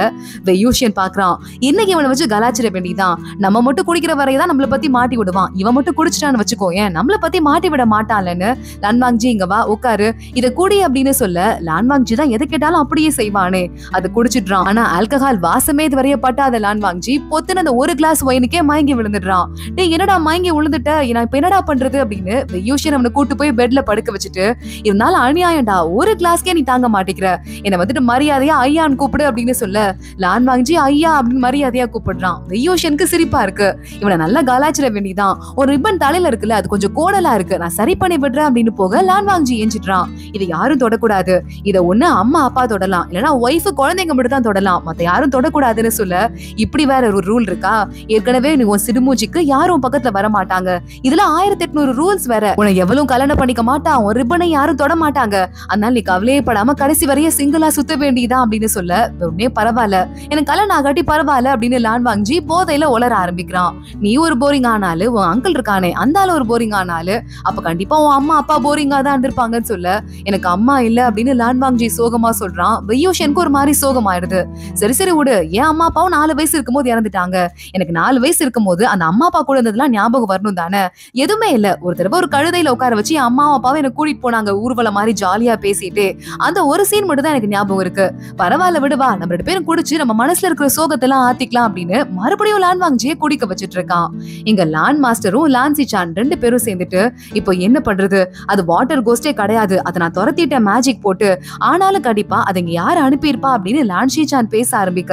வெய்யூஷியன் பாக்குறான், இன்னைக்கு இவனை வச்சு கலாச்சிட வேண்டியதான், நம்ம மட்டும் குடிக்கிற வரைதான் நம்மள பத்தி மாட்டி விடுவான், இவன் மட்டும் குடிச்சிட்டான்னு வச்சுக்கோ ஏன் நம்மள பத்தி மாட்டி விட மாட்டான்லன்னு. லான் வாங்ஜி இங்க வா உட்காரு, இத குடி அப்படின்னு சொல்ல லான் வாங்ஜி தான் எதை கேட்டாலும் அப்படியே செய்வானே, அதை குடிச்சிடுறான். ஆனா ஆல்கஹால் வாசமே இது வரைய பட்டாத லான் வாங்ஜி பொத்துன அந்த ஒரு கிளாஸ் ஒயினுக்கே மயங்கி விழுந்துடுறான். டேய் என்னடா மயங்கி விழுந்துட்ட, நான் இப்ப என்னடா பண்றது அப்படின்னு வெய்யூஷியன் அவனை கூட்டு போய் பெட்ல படுக்க வச்சுட்டு இருந்தாலும் அநியாயம்டா, ஒரு கிளாஸ்க்கே நீ தாங்க மாட்டேங்கிற, என்ன வந்துட்டு மரியாதையா ஐயான்னு கூப்பிடு அப்படின்னு சொல்ல லான் வாங்ஜி ஐயா அப்படின்னு மரியாதையா கூப்பிடுறான். வெய்யூஷியனுக்கு சிரிப்பா இருக்கு. இவனை நல்லா கலாச்சிட வேண்டியதான், ஒரு ரிப்பன் தலையில இருக்குல்ல அது கொஞ்சம் கோடலா இருக்கு, நான் சரி பண்ணி விடுறேன் அப்படின்னு போக லான் வாங்ஜி ஏஞ்சிடுறான். இதை யாரும் தொடக்கூடாது, இதை ஒண்ணு அம்மா அப்பா தொடலாம், இல்லைன்னா ஒய்ஃபு குழந்தைங்க மட்டும் தான் தொடலாம், மத்த யாரும் தொடக்கூடாதுன்னு சொல்ல இப்படி வேற ஒரு ரூல் இருக்கா, ஏற்கனவே நீ உன் சிடுமூச்சிக்கு யாரும் பக்கத்துல வர மாட்டாங்க, இதுல 1800 ரூல்ஸ் வேற, உன்னை எவ்வளவு கல்யாணம் பண்ணிக்க மாட்டான், ஒரு ரிப்பனை யாரும் தொட மாட்டாங்க, அதனால நீ கவலையே படாம கடைசி வரைய சிங்கிளா சுத்த வேண்டியதான் அப்படின்னு சொல்ல உடனே பரவாயில்ல எனக்கு கல்யாணம் ஆகாட்டி பரவாயில்ல அப்படின்னு லான் வாங்ஜி போதையில உளர ஆரம்பிக்கிறான். நீ ஒரு போரிங் ஆனாலு, உன் அங்கிள் இருக்கானே அந்த ஆளு ஒரு போரிங் ஆனாலு, அப்ப கண்டிப்பா உன் அம்மா அப்பா போரிங்கா தான் இருந்திருப்பாங்கன்னு சொல்ல எனக்கு அம்மா இல்ல அப்படின்னு லான் வாங்ஜி சோகமா சொல்றான். வெய்யூஷியனுக்கு ஒரு மாதிரி சோகமாயிடுது. சரி சரி விடு, என் அம்மா அப்பாவும் 4 வயசு இருக்கும் போது இறந்துட்டாங்க, எனக்கு 4 வயசு இருக்கும் போது அந்த அம்மா அப்பா கூட இருந்ததுலாம் ஞாபகம் வரணும் தானே, எதுவுமே இல்ல, ஒரு தடவை ஒரு கழுதையில உட்கார வச்சு என் அம்மா அப்பாவும் எனக்கு கூட்டிட்டு போனாங்க ஊர்வலம் மாதிரி ஜாலியா பேசிட்டு, அந்த ஒரு சீன் மட்டும் தான் எனக்கு ஞாபகம் இருக்கு, பரவாயில்ல விடுவா, நம்ம 2 பேரும் குடிச்சு நம்ம மனசுல இருக்கிற சோகத்தெல்லாம் ஆத்திக்கலாம் அப்படின்னு மறுபடியும் லான் வாங்ஜியை குடிக்க வச்சிட்டு இருக்கான். இங்க லான் மாஸ்டரும் லான் சிச்சான் 2 பேரும் சேர்ந்துட்டு இப்போ என்ன பண்றது, அது வாட்டர் கோஸ்டே கிடையாது, அதை நான் துரத்திட்டேன் மேஜிக் போட்டு, ஆனாலும் கண்டிப்பா அதை இங்க யாரு அனுப்பியிருப்பா அப்படின்னு லான் சிச்சான் பேச ஆரம்பிக்க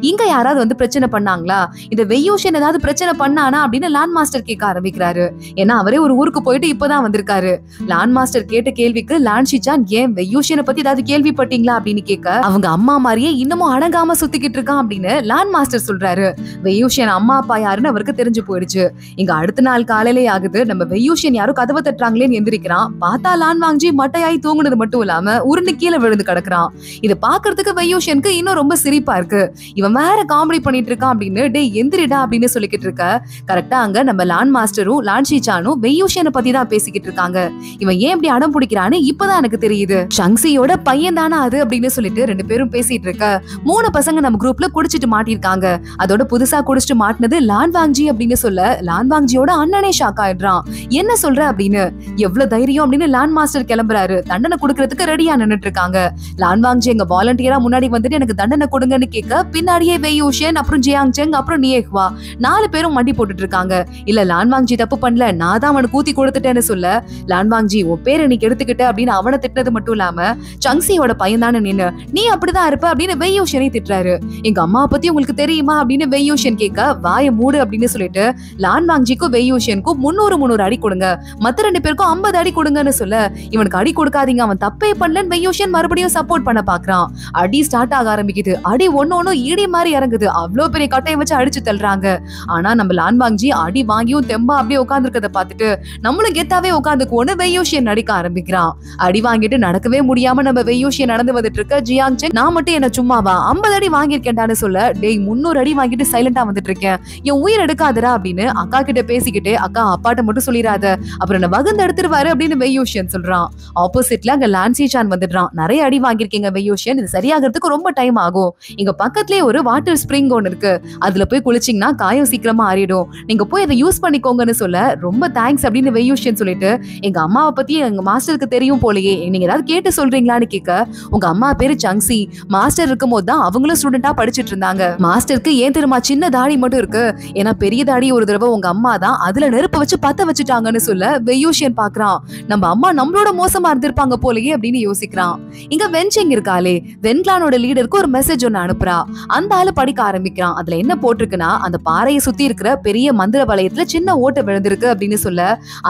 இங்க யாராவது வந்து பிரச்சனை பண்ணாங்களா, இந்த வெய்யூஷியன் ஏதாவது பிரச்சனை பண்ணானா அப்படின்னு லான் மாஸ்டர் கேட்க ஆரம்பிக்கிறாரு. ஏன்னா அவரே ஒரு ஊருக்கு போயிட்டு இப்பதான் வந்திருக்காரு. லான் மாஸ்டர் கேட்ட கேள்விக்கு லான் சிச்சான் ஏன் வெய்யூஷியனை பத்தி ஏதாவது கேள்விப்பட்டீங்களா அப்படின்னு கேட்க அவங்க அம்மா மாதிரியே இன்னமும் அடங்காம சுத்திக்கிட்டு இருக்கான் அப்படின்னு லான் மாஸ்டர் சொல்றாரு. வெய்யூஷியன் அம்மா அப்பா யாருன்னு அவருக்கு தெரிஞ்சு போயிடுச்சு. இங்க அடுத்த நாள் காலையிலே ஆகுது. நம்ம வெய்யூஷியன் யாரும் கதவை தட்டுறாங்களேன்னு எந்திரிக்கிறான். பார்த்தா லான் வாங்ஜி மட்டையாய் தூங்குனது மட்டும் இல்லாம உருண்டு கீழே விழுந்து கிடக்குறான். இதை பாக்குறதுக்கு வெய்யூஷியனுக்கு இன்னும் ரொம்ப சிரிப்பா இருக்கு. இவன் வேற காமெடி பண்ணிட்டு இருக்கான் அப்படின்னு டேய் எந்திரிடா அப்படின்னு சொல்லிக்கிட்டு இருக்க கரெக்டா அங்க நம்ம லான் மாஸ்டரும் லான் சிச்சானும் வெய்யூஷியனை பத்தி தான் பேசிக்கிட்டு இருக்காங்க. இவன் ஏன் இப்படி அடம் பிடிக்கிறான்னு இப்பதான் எனக்கு தெரியுது, சங்சியோட பையன் தானா அது அப்படின்னு சொல்லிட்டு 2 பேரும் பேசிட்டு இருக்க 3 பசங்க நம்ம குரூப்ல குடிச்சிட்டு மாட்டிருக்காங்க. அதோட புதுசா குடிச்சிட்டு மாட்டினது லான் வாங்ஜி அப்படின்னு சொல்ல லான் வாங்ஜியோட அண்ணனே ஷாக் ஆயிடுறான். என்ன சொல்ற அப்படின்னு, எவ்வளவு தைரியம் அப்படின்னு லான் மாஸ்டர் கிளம்புறாரு. தண்டனை கொடுக்கறதுக்கு ரெடியா நின்னுட்டு வந்துட்டு இருக்காங்க. லான்வாங்ஜி எங்க வாலண்டியரா முன்னாடி வந்துட்டு எனக்கு தண்டனை கொடுங்கன்னு கேட்க பின்னாடியே வெய்யூஷன் அப்புறம் ஜியாங் செங் அப்புறம் நியேஹ்வா 4 பேரும் மண்டி போட்டுட்டு இருக்காங்க. இல்ல லான்வாங்ஜி தப்பு பண்ணல, நான் தான் அவனுக்கு ஊத்தி கொடுத்துட்டேன்னு சொல்ல, லான்வாங்ஜி உன் பேரை நீ கெடுத்துக்கிட்ட அப்படின்னு அவனை திட்டினது மட்டும் இல்லாம சங்சியோட பையன் தானே நின்னு நீ அப்படிதான் இருப்ப அப்படின்னு வெய்யூஷனை திட்டுறாரு. எங்க அம்மாவை பத்தி உங்களுக்கு தெரியுமா அப்படின்னு வெய்யூஷன் கேட்க வாய மூடு அப்படின்னு சொல்லிட்டு லான்வாங்ஜிக்கும் வெய்யூஷனுக்கும் 300 அடி கொடுங்க, மத்த 2 பேருக்கும் 50 அடி கொடுங்கன்னு சொல்ல, இவனுக்கு அடி கொடுக்காதீங்க அவன் தப்பே பண்ணலன்னு வெய்யூஷன் மறுபடியும் சப்போர்ட் பண்ண பாக்குறான். அடி ஸ்டார்ட் ஆக ஆரம்பிக்குது. அடி ஒன்னு இடி மாதிரி இறங்குது. அவ்வளவு பெரிய கட்டையை வச்சு அடிச்சு தள்ளுறாங்க. ஆனா நம்ம லான்வாங்ஜி அடி வாங்கியும் தெம்பா அப்படியே உட்கார்ந்துருக்கத பாத்துட்டு நம்மளும் கெத்தாவே உட்காந்துக்குவோன்னு வெய்யூஷன் நடிக்க ஆரம்பிக்கிறான். அடி வாங்கிட்டு நடக்கவே முடியாம நம்ம வெய்யூஷன் நடந்து வந்துட்டு இருக்க ஜியாங் செங் நான் மட்டும் என்ன சும்மாவா 50 அடி வாங்கியிருக்கேன்டான்னு சொல்ல, டேய் 300 அடி வாங்கிட்டு சைலண்டா வந்துட்டு இருக்கேன், என் உயிர் எடுக்காதரா அப்படின்னு அக்கா கிட்ட பேசிக்கிட்டு அக்கா அப்பாட்ட மட்டும் சொல்லிடாத அப்புறம் என்ன வகுந்து எடுத்துருவாரு அப்படின்னு வெய்யூஷன் சொல்றான். ஆப்போசிட்ல அங்க லான்சிசான் வந்துடுறான். நிறைய அடி வாங்கிருக்கீங்க வெய்யூஷன், இது சரியாகிறதுக்கு ரொம்ப டைம் ஆகும். இங்க பக்கத்துலயே ஒரு வாட்டர் ஸ்ப்ரிங் ஒன்னு இருக்கு, அதுல போய் குளிச்சிங்கன்னா காயம் சீக்கிரமா ஆறிடும், நீங்க போய் அதை யூஸ் பண்ணிக்கோங்கன்னு சொல்ல, ரொம்ப தேங்க்ஸ் அப்படின்னு வெய்யூஷன் சொல்லிட்டு எங்க அம்மாவை பத்தி எங்க மாஸ்டருக்கு தெரியும் போலயே, நீங்க ஏதாவது கேட்டு சொல்றீங்களான்னு கேட்க, உங்க அம்மா பேரு சங்சி, மாஸ்டர் இருக்கும் போது தான் அவங்களும் ஸ்டூடெண்டா படிச்சிட்டு இருந்தாங்க, மாஸ்டருக்கு ஏன் தெரியுமா சின்ன தாடி மட்டும் இருக்கு, ஏன்னா பெரிய தாடி ஒரு தடவை உங்க அம்மா தான் அதுல நெருப்பு வச்சு பத்த வச்சுட்டாங்கன்னு சொல்ல வெய்யூஷன் பாக்குறான். நம்ம அம்மா நம்மளோட மோசமா இருந்திருப்பாங்க போலயே அப்படின்னு யோசிக்கிறான். இங்க வென்செங் இருக்காளே, வென்கிளானோட லீடருக்கு ஒரு மெசேஜ் ஒன்னு அனுப்புறா. அந்த ஆளு படிக்க ஆரம்பிக்கிறான். அதுல என்ன போட்டிருக்குன்னா, அந்த பாறையை சுத்தி இருக்கிற பெரிய மந்திர வளையத்துல சின்ன ஓட்டை விழுந்திருக்கு அப்படின்னு சொல்ல,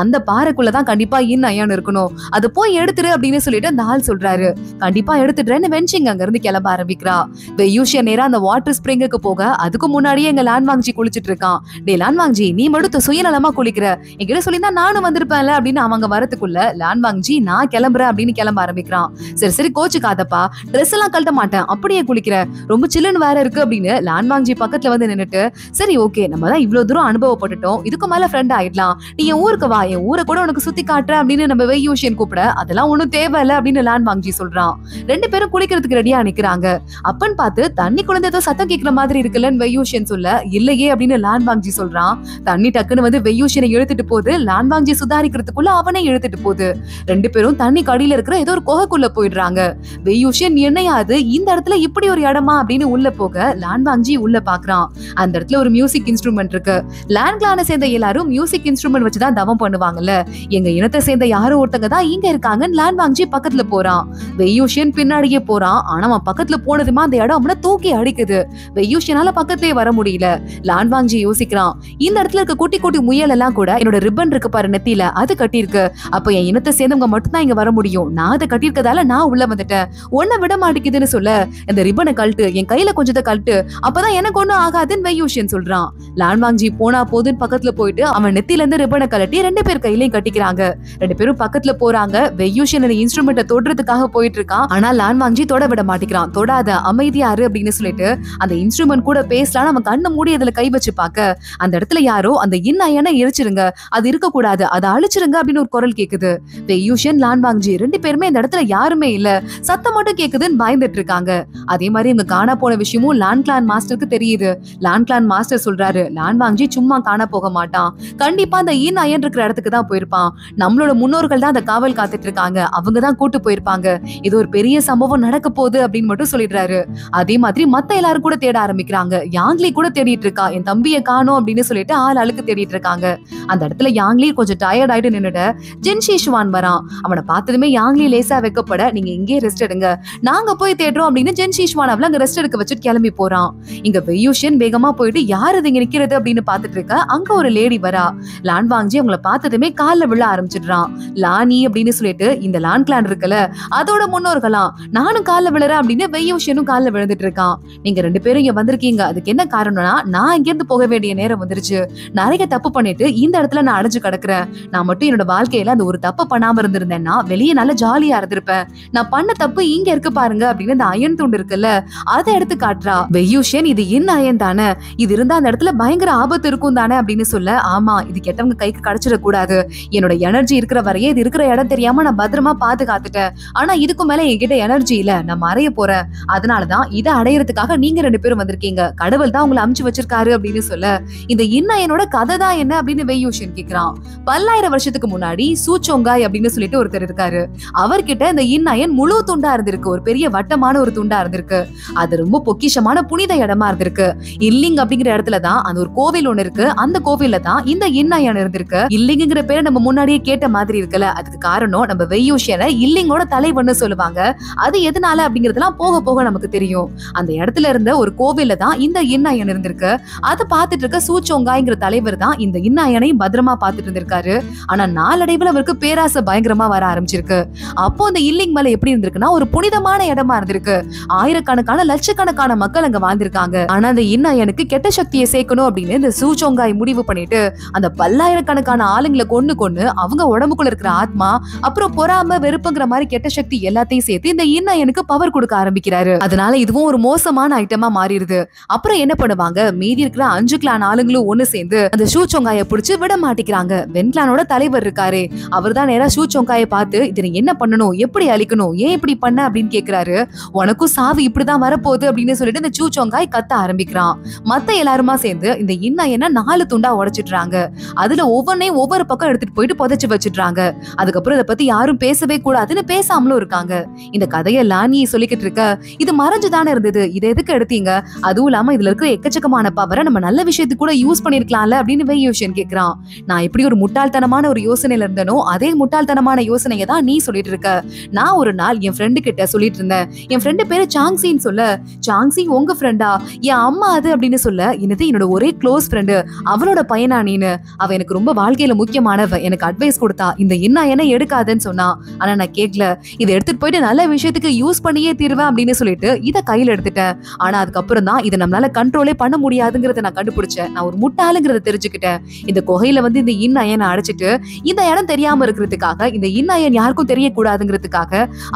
அந்த பாறைக்குள்ளதான் கண்டிப்பா இன் அயன் இருக்கணும், அது போய் எடுத்துரு அப்படின்னு சொல்லிட்டு அந்த ஆள் சொல்றாரு. கண்டிப்பா எடுத்துடுறேன்னு வென்செங் அங்க இருந்து கிளம்ப ஆரம்பிக்கிறா. வெய்யூஷன் நேரா அந்த வாட்டர் ஸ்ப்ரிங்குக்கு போக அதுக்கு முன்னாடியே எங்க லான்வாங்ஜி குளிச்சிட்டு இருக்கான். டே லான்வாங்ஜி நீ மட்டும் சுயநலமா குளிக்கிற, என்கிட்ட சொல்லியிருந்தா நானும் வந்திருப்பேன்ல அப்படின்னு அவங்க வரத்துக்குள்ள லான்வாங்ஜி நான் கிளம்புறேன் அப்படின்னு கிளம்ப ஆரம்பிக்கிறான். சரி கோச்சுக்காதப்பா, ட்ரெஸ் எல்லாம் கழட்ட மாட்டேன் அப்படியே குளிக்கிற, ரொம்ப சில்லுன்னு வேற இருக்கு அப்படின்னு லான்வாங்ஜி பக்கத்துல வந்து நின்னுட்டு, சரி ஓகே நம்ம தான் இவ்வளவு தூரம் அனுபவப்பட்டுட்டோம், இதுக்கு மேல ஃப்ரெண்ட் ஆயிடலாம், நீ என் ஊருக்கு வா, என் ஊரை கூட உனக்கு சுத்தி காட்டுற அப்படின்னு நம்ம வெய்யூஷன் கூப்பிட, அதெல்லாம் ஒன்னும் தேவையில்ல அப்படின்னு லான்வாங்ஜி சொல்றான். 2 பேரும் குளிக்கிறதுக்கு ரெடியா நிக்கிறாங்க. அப்பன்னு பார்த்து தண்ணி குழந்தை ஏதோ சத்தம் கேட்கிற மாதிரி இருக்குல்லன்னு வெய்யூஷன் சொல்ல, இல்லையே அப்படின்னு லான்வாங்ஜி சொல்றான். தண்ணி டக்குன்னு வந்து வெய்யூஷனை இழுத்துட்டு போகுது. லான்வாங்ஜி சுதாரிக்கிறதுக்குள்ள அவனே இழுத்துட்டு போகுது. 2 பேரும் தண்ணி கடியில இருக்கிற ஏதோ ஒரு குகைக்குள்ள போயிடுறாங்க. வெய்யூஷன் என்னையாது இந்த இடத்துல இப்படி ஒரு இடமா அப்படின்னு உள்ள போக லான்வாங்ஜி உள்ள பாக்குறான். அந்த இடத்துல ஒரு மியூசிக் இன்ஸ்ட்ருமெண்ட் இருக்கு. லான்கிளானை சேர்ந்த எல்லாரும் மியூசிக் இன்ஸ்ட்ருமெண்ட் வச்சுதான் தவம் பண்ணுவாங்கல்ல, எங்க இனத்தை சேர்ந்த யாரும் ஒருத்தங்க தான் இங்க இருக்காங்கன்னு லான்வாங்ஜி பக்கத்துல போறான். வெய்யூஷன் பின்னாடியே போறான். ஆனா அவன் பக்கத்துல போனதுமா அந்த இடம் அவனை தூக்கி அடிக்குது. வெய்யூஷனால பக்கத்திலே வர முடியல. லான்வாங்ஜி யோசிக்கிறான், இந்த இடத்துல இருக்க குட்டி குட்டி முயல் எல்லாம் கூட என்னோட ரிப்பன் இருக்கு பாரு நெத்தியில, அது கட்டிருக்கு, அப்ப என் இனத்தை சேர்ந்தவங்க மட்டும் தான் இங்க வர முடியும், நான் அதை கட்டியிருக்கதால நான் உள்ள வந்துட்டேன், ஒன்ன விட மாட்டேங்குதுன்னு சொல்ல, இந்த ரிப்பனை கழட்டு, என் கையில கொஞ்சத்தை கழட்டு, அப்பதான் எனக்கு ஒண்ணும் ஆகாதுன்னு வெய்யூஷன் சொல்றான். லான்வாங்ஜி போனா போதுன்னு பக்கத்துல போயிட்டு அவன் நெத்தில இருந்து ரிப்பனை கழட்டி 2 பேர் கையிலையும் கட்டிக்கிறாங்க. 2 பேரும் பக்கத்துல போறாங்க. வெய்யூஷன் இன்ஸ்ட்ருமெண்ட்டை தொடுறதுக்காக போயிட்டு இருக்கான். ஆனா லான்வாங்ஜி தொட விட மாட்டேங்கிறான். தொடாத அமைதியாரு அப்படின்னு சொல்லிட்டு அந்த இன்ஸ்ட்ருமெண்ட் கூட பேசலாம் நம்ம கண்ணு மூடி அதுல கை வச்சு பாக்க, அந்த இடத்துல யாரோ அந்த இன் அயனை எரிச்சிருங்க, அது இருக்க கூடாது, அதை அழிச்சிருங்க அப்படின்னு ஒரு குரல் கேக்குது. வெய்யூஷன் லான்வாங்ஜி 2 பேருமே இந்த இடத்துல யாருமே இல்ல, சத்தம் மட்டும் கேக்குதுன்னு பயந்துட்டு இருக்காங்க. அதே மாதிரி இவங்க காணா போன விஷயமும் லான்கிளான் மாஸ்டருக்கு தெரியுது. லான்கிளான் மாஸ்டர் சொல்றாரு, லான்வாங்ஜி சும்மா காணா போக மாட்டான், கண்டிப்பா அந்த இன் அயன் இருக்கிற இடத்துக்கு தான் போயிருப்பான், நம்மளோட முன்னோர்கள் தான் அந்த காவல் காத்துட்டு இருக்காங்க, அவங்க தான் கூட்டு போயிருப்பாங்க, இது ஒரு பெரிய சம்பவம் நடக்க போகுது அப்படின்னு மட்டும் சொல்லிடுறாரு. அதே மாதிரி மத்த எல்லாரும் கூட தேட ஆரம்பிக்கிறாங்க. யாங்லி கூட தேடிட்டு இருக்கா, என் தம்பியை காணோம் அப்படின்னு சொல்லிட்டு ஆள் ஆளுக்கு தேடிட்டு இருக்காங்க. அந்த இடத்துல யாங்லி கொஞ்சம் டயர்ட் ஆயிட்டு நின்னுட்டு ஜென்ஷிஷ்வான் வரான். அவனை பார்த்ததுமே யாங்லி லேசா வைக்கப்பட, நீங்க இங்கே ரெஸ்ட் எடுங்க, நாங்க போய் தேடுறோம் அப்படின்னு ஜென்ஷிஷ்வான் அவள அங்க ரெஸ்ட் எடுக்க வச்சுட்டு கிளம்பி போறான். இங்க வெய்யூஷன் வேகமா போயிட்டு யாரு இங்க நிக்கிறது அப்படின்னு பாத்துட்டு இருக்க, அங்க ஒரு லேடி வரா. லான்வாங்ஜி அவங்கள பார்த்ததுமே கால்ல விழ ஆரம்பிச்சிடுறான். லானி அப்படின்னு சொல்லிட்டு இந்த லான்கிளான் இருக்குல்ல அதோட முன்னோர்களாம், நானும் கால்ல விழறேன் அப்படின்னு வெய்யூஷனும் கால்ல விழுந்துட்டு இருக்கான். நீங்க 2 பேரும் இங்க வந்திருக்கீங்க, அதுக்கு என்ன காரணம்னா, நான் இங்க இருந்து போக வேண்டிய நேரம் வந்துருச்சு, நிறைய தப்பு பண்ணிட்டு இந்த இடத்துல நான் அடைஞ்சு கிடக்குறேன், நான் மட்டும் என்னோட வாழ்க்கையில அந்த ஒரு தப்பு பண்ணாம இருந்திருந்தேன்னா வெளியே நல்ல ஜாலியா இருந்திருப்பேன், நான் பண்ண தப்பு இங்க இருக்கு பாருங்க அப்படின்னு அந்த அயன் துண்டு இருக்குல்ல அதை எடுத்து காட்டுறா. வெய்யூஷன் இது இன் அயன் தானே, இது இருந்தா அந்த இடத்துல பயங்கர ஆபத்து இருக்கும் தானே அப்படின்னு சொல்ல, ஆமா இது கெட்டவங்க கைக்கு கிடைச்சிட கூடாது, என்னோட எனர்ஜி இருக்கிற வரையே இது இருக்கிற இடம் தெரியாம நான் பத்திரமா பாதுகாத்துட்டேன், ஆனா இதுக்கு மேல என்கிட்ட எனர்ஜி இல்ல, நான் மறைய போறேன், அதனாலதான் இதை அடையறதுக்காக நீங்க 2 பேரும் வந்திருக்கீங்க, கடவுள் தான் உங்களை அமுச்சு வச்சிருக்காரு அப்படின்னு சொல்ல, இந்த இன் அயனோட கதை தான் என்ன அப்படின்னு வெய்யூஷன் கேக்குறான். பல்லாயிரம் வருஷத்துக்கு முன்னாடி சூச்சோங்காய் அப்படின்னு சொல்லிட்டு ஒருத்தர் இருக்காரு, அவர்கிட்ட இந்த இன் இன்னயன் முழு துண்டா இருந்திருக்கு, ஒரு பெரிய வட்டமான ஒரு துண்டா இருந்திருக்கு. அது ரொம்ப பொக்கிஷமான புனித இடமா இருந்திருக்கு. இல்லிங் அப்படிங்கிற இடத்துலதான் அந்த ஒரு கோவில் ஒண்ணு இருக்கு. அந்த கோவில்ல தான் இந்த இன்னயன் இருந்திருக்கு. இல்லிங்கிற பேரை நம்ம முன்னாடியே கேட்ட மாதிரி இருக்குல்ல, அதுக்கு காரணம் நம்ம வெய்யூஷனை இல்லிங்கோட தலைவன்னு சொல்லுவாங்க. அது எதனால அப்படிங்கறதெல்லாம் போக போக நமக்கு தெரியும். அந்த இடத்துல இருந்த ஒரு கோவில்ல தான் இந்த இன்னயன் இருந்திருக்கு. அதை பார்த்துட்டு இருக்க சூச்சோங்காய்ங்கிற தலைவர் தான் இந்த இன்னயனை பத்திரமா பார்த்துட்டு இருந்திருக்காரு. ஆனா நாளடைவுல அவருக்கு பேராசை பயங்கரமா வர ஆரம்பிச்சிருக்கு. அப்போ அந்த இல்லிங் மலை எப்படி இருந்திருக்குன்னா ஒரு புனிதமான இடமா இருந்திருக்கு. ஆயிரக்கணக்கான லட்சக்கணக்கான மக்கள் அங்க வாழ்ந்திருக்காங்க. ஆனா அந்த இன்னயனுக்கு கெட்ட சக்தியை சேர்க்கணும் அப்படின்னு இந்த சூச்சோங்காய் முடிவு பண்ணிட்டு அந்த பல்லாயிரக்கணக்கான ஆளுங்களை கொன்னு அவங்க உடம்புக்குள்ள இருக்கிற ஆத்மா, அப்புறம் பொறாம வெறுப்புங்கிற மாதிரி கெட்ட சக்தி எல்லாத்தையும் சேர்த்து இந்த இன்னயனுக்கு பவர் கொடுக்க ஆரம்பிக்கிறாரு. அதனால இதுவும் ஒரு மோசமான ஐட்டமா மாறிடுது. அப்புறம் என்ன பண்ணுவாங்க, மீதி இருக்கிற 5 கிளான் ஆளுங்களும் ஒண்ணு சேர்ந்து அந்த சூச்சோங்காயை பிடிச்சு விட மாட்டிக்கிறாங்க. வென்கிளானோட தலைவர் இருக்காரு, அவர் தான் நேரா சூச்சோங்காயை பார்த்து இதை என்ன பண்ணணும், எப்படி அழிக்கணும், ஏன் இப்படி பண்ண அப்படின்னு கேக்குறாரு. உனக்கும் சாவு இப்படிதான் வரப்போகுது அப்படின்னு சொல்லிட்டு இந்த சூச்சோங்காய் கத்த ஆரம்பிக்கிறான். மத்த எல்லாருமா சேர்ந்து இந்த இன்னயனை 4 துண்டா உடைச்சிடுறாங்க. அதுல ஒவ்வொன்னையும் ஒவ்வொரு பக்கம் எடுத்துட்டு போயிட்டு புதைச்சு வச்சிடுறாங்க. அதுக்கப்புறம் இதை பத்தி யாரும் பேசவே கூடாதுன்னு பேசாமலும் இருக்காங்க. இந்த கதையை லானி சொல்லிக்கிட்டு இருக்க, இது மறைஞ்சுதானே இருந்தது, இதை எதுக்கு எடுத்தீங்க, அதுவும் இல்லாம இதுல இருக்கிற எக்கச்சக்கமான பவரை நம்ம நல்ல விஷயத்துக்கு கூட யூஸ் பண்ணிருக்கலாம்ல அப்படின்னு வெய்யூஷன் கேக்குறான். நான் எப்படி ஒரு முட்டாள்தனமான ஒரு யோசனையில இருந்தனோ அதே முட்டாள்தனமான யோசனையை தான் நீ சொல்லிட்டு இருக்க. நான் ஒரு நாள் என் ஃப்ரெண்டு கிட்ட சொல்லிட்டு இருந்தேன், என் ஃப்ரெண்டு பேரு சாங்ஸின்னு சொல்ல, சாங்ஸி உங்க ஃப்ரெண்டா, என் அம்மா அது அப்படின்னு சொல்ல, என்னோட ஒரே க்ளோஸ் ஃப்ரெண்டு, அவளோட பையனா நீனு, அவ எனக்கு ரொம்ப வாழ்க்கையில முக்கியமானவ, எனக்கு அட்வைஸ் கொடுத்தா இந்த இன்னயனை எடுக்காதுன்னு சொன்னா. ஆனா நான் கேட்கல, இதை எடுத்துட்டு போயிட்டு நல்ல விஷயத்துக்கு யூஸ் பண்ணியே தீருவேன் அப்படின்னு சொல்லிட்டு இதை கையில எடுத்துட்டேன். ஆனா அதுக்கப்புறம் தான் இதை நம்மளால கண்ட்ரோலே பண்ண முடியாதுங்கிறத நான் கண்டுபிடிச்சேன். நான் ஒரு முட்டாளுங்கிறத தெரிஞ்சுக்கிட்டேன். இந்த குகையில வந்து இந்த இன்னயனை அடைச்சிட்டு இந்த இடம் தெரியாம இருக்கிறதுக்காக, இந்த இன்னயன் யாருக்கும் தெரியக்கூடாதுங்கிறதுக்காக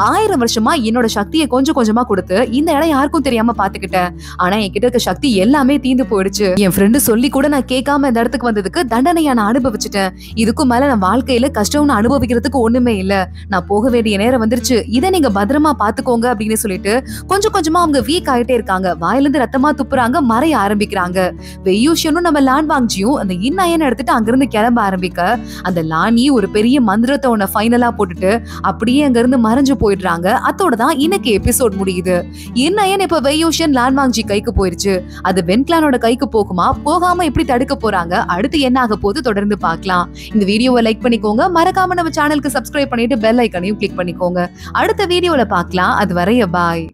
1000 வருஷமா என்னோட சக்தியை கொஞ்சம் கொஞ்சமா கொடுத்து இந்த இடம் யாருக்கும் தெரியாம பாத்துக்கிட்டேன். ஆனா என்கிட்ட இருக்க சக்தி எல்லாமே தீந்து போயிடுச்சு. என் ஃப்ரெண்டு சொல்லி கூட நான் கேட்காம இந்த இடத்துக்கு வந்ததுக்கு தண்டனையா நான் அனுபவிச்சுட்டேன். இதுக்கும் மேல நான் வாழ்க்கையில கஷ்டம்னு அனுபவிக்கிறதுக்கு ஒண்ணுமே இல்ல. நான் போக வேண்டிய நேரம் வந்துருச்சு, இதை நீங்க பத்திரமா பாத்துக்கோங்க அப்படின்னு சொல்லிட்டு கொஞ்சம் கொஞ்சமா அவங்க வீக் ஆயிட்டே இருக்காங்க. வாயிலிருந்து ரத்தமா துப்புறாங்க, மறைய ஆரம்பிக்கிறாங்க. வெய்யூஷனும் நம்ம லான்வாங்ஜியும் அந்த இன்னயனை எடுத்துட்டு அங்கிருந்து கிளம்ப ஆரம்பிக்க, அந்த லானி ஒரு பெரிய மந்திரத்தை ஒண்ண ஃபைனலா போட்டுட்டு அப்படியே அங்க இருந்து மறைஞ்சு போயிடுறாங்க. அதோட தான் இன்னைக்கு எபிசோட் முடியுது. இன்னயன் இப்ப வெய்யூஷன் லான்வாங்ஜி கைக்கு போயிருச்சு. அது வென்கிளானோட கைக்கு போகுமா, போகாம எப்படி தடுக்க போறாங்க, அடுத்து என்ன ஆக போது தொடர்ந்து பார்க்கலாம். இந்த வீடியோவை லைக் பண்ணிக்கோங்க, மறக்காம நம்ம சேனலுக்கு சப்ஸ்கிரைப் பண்ணிட்டு பெல் ஐக்கனையும் கிளிக் பண்ணிக்கோங்க. அடுத்த வீடியோல பார்க்கலாம். அது வரைய பாய்.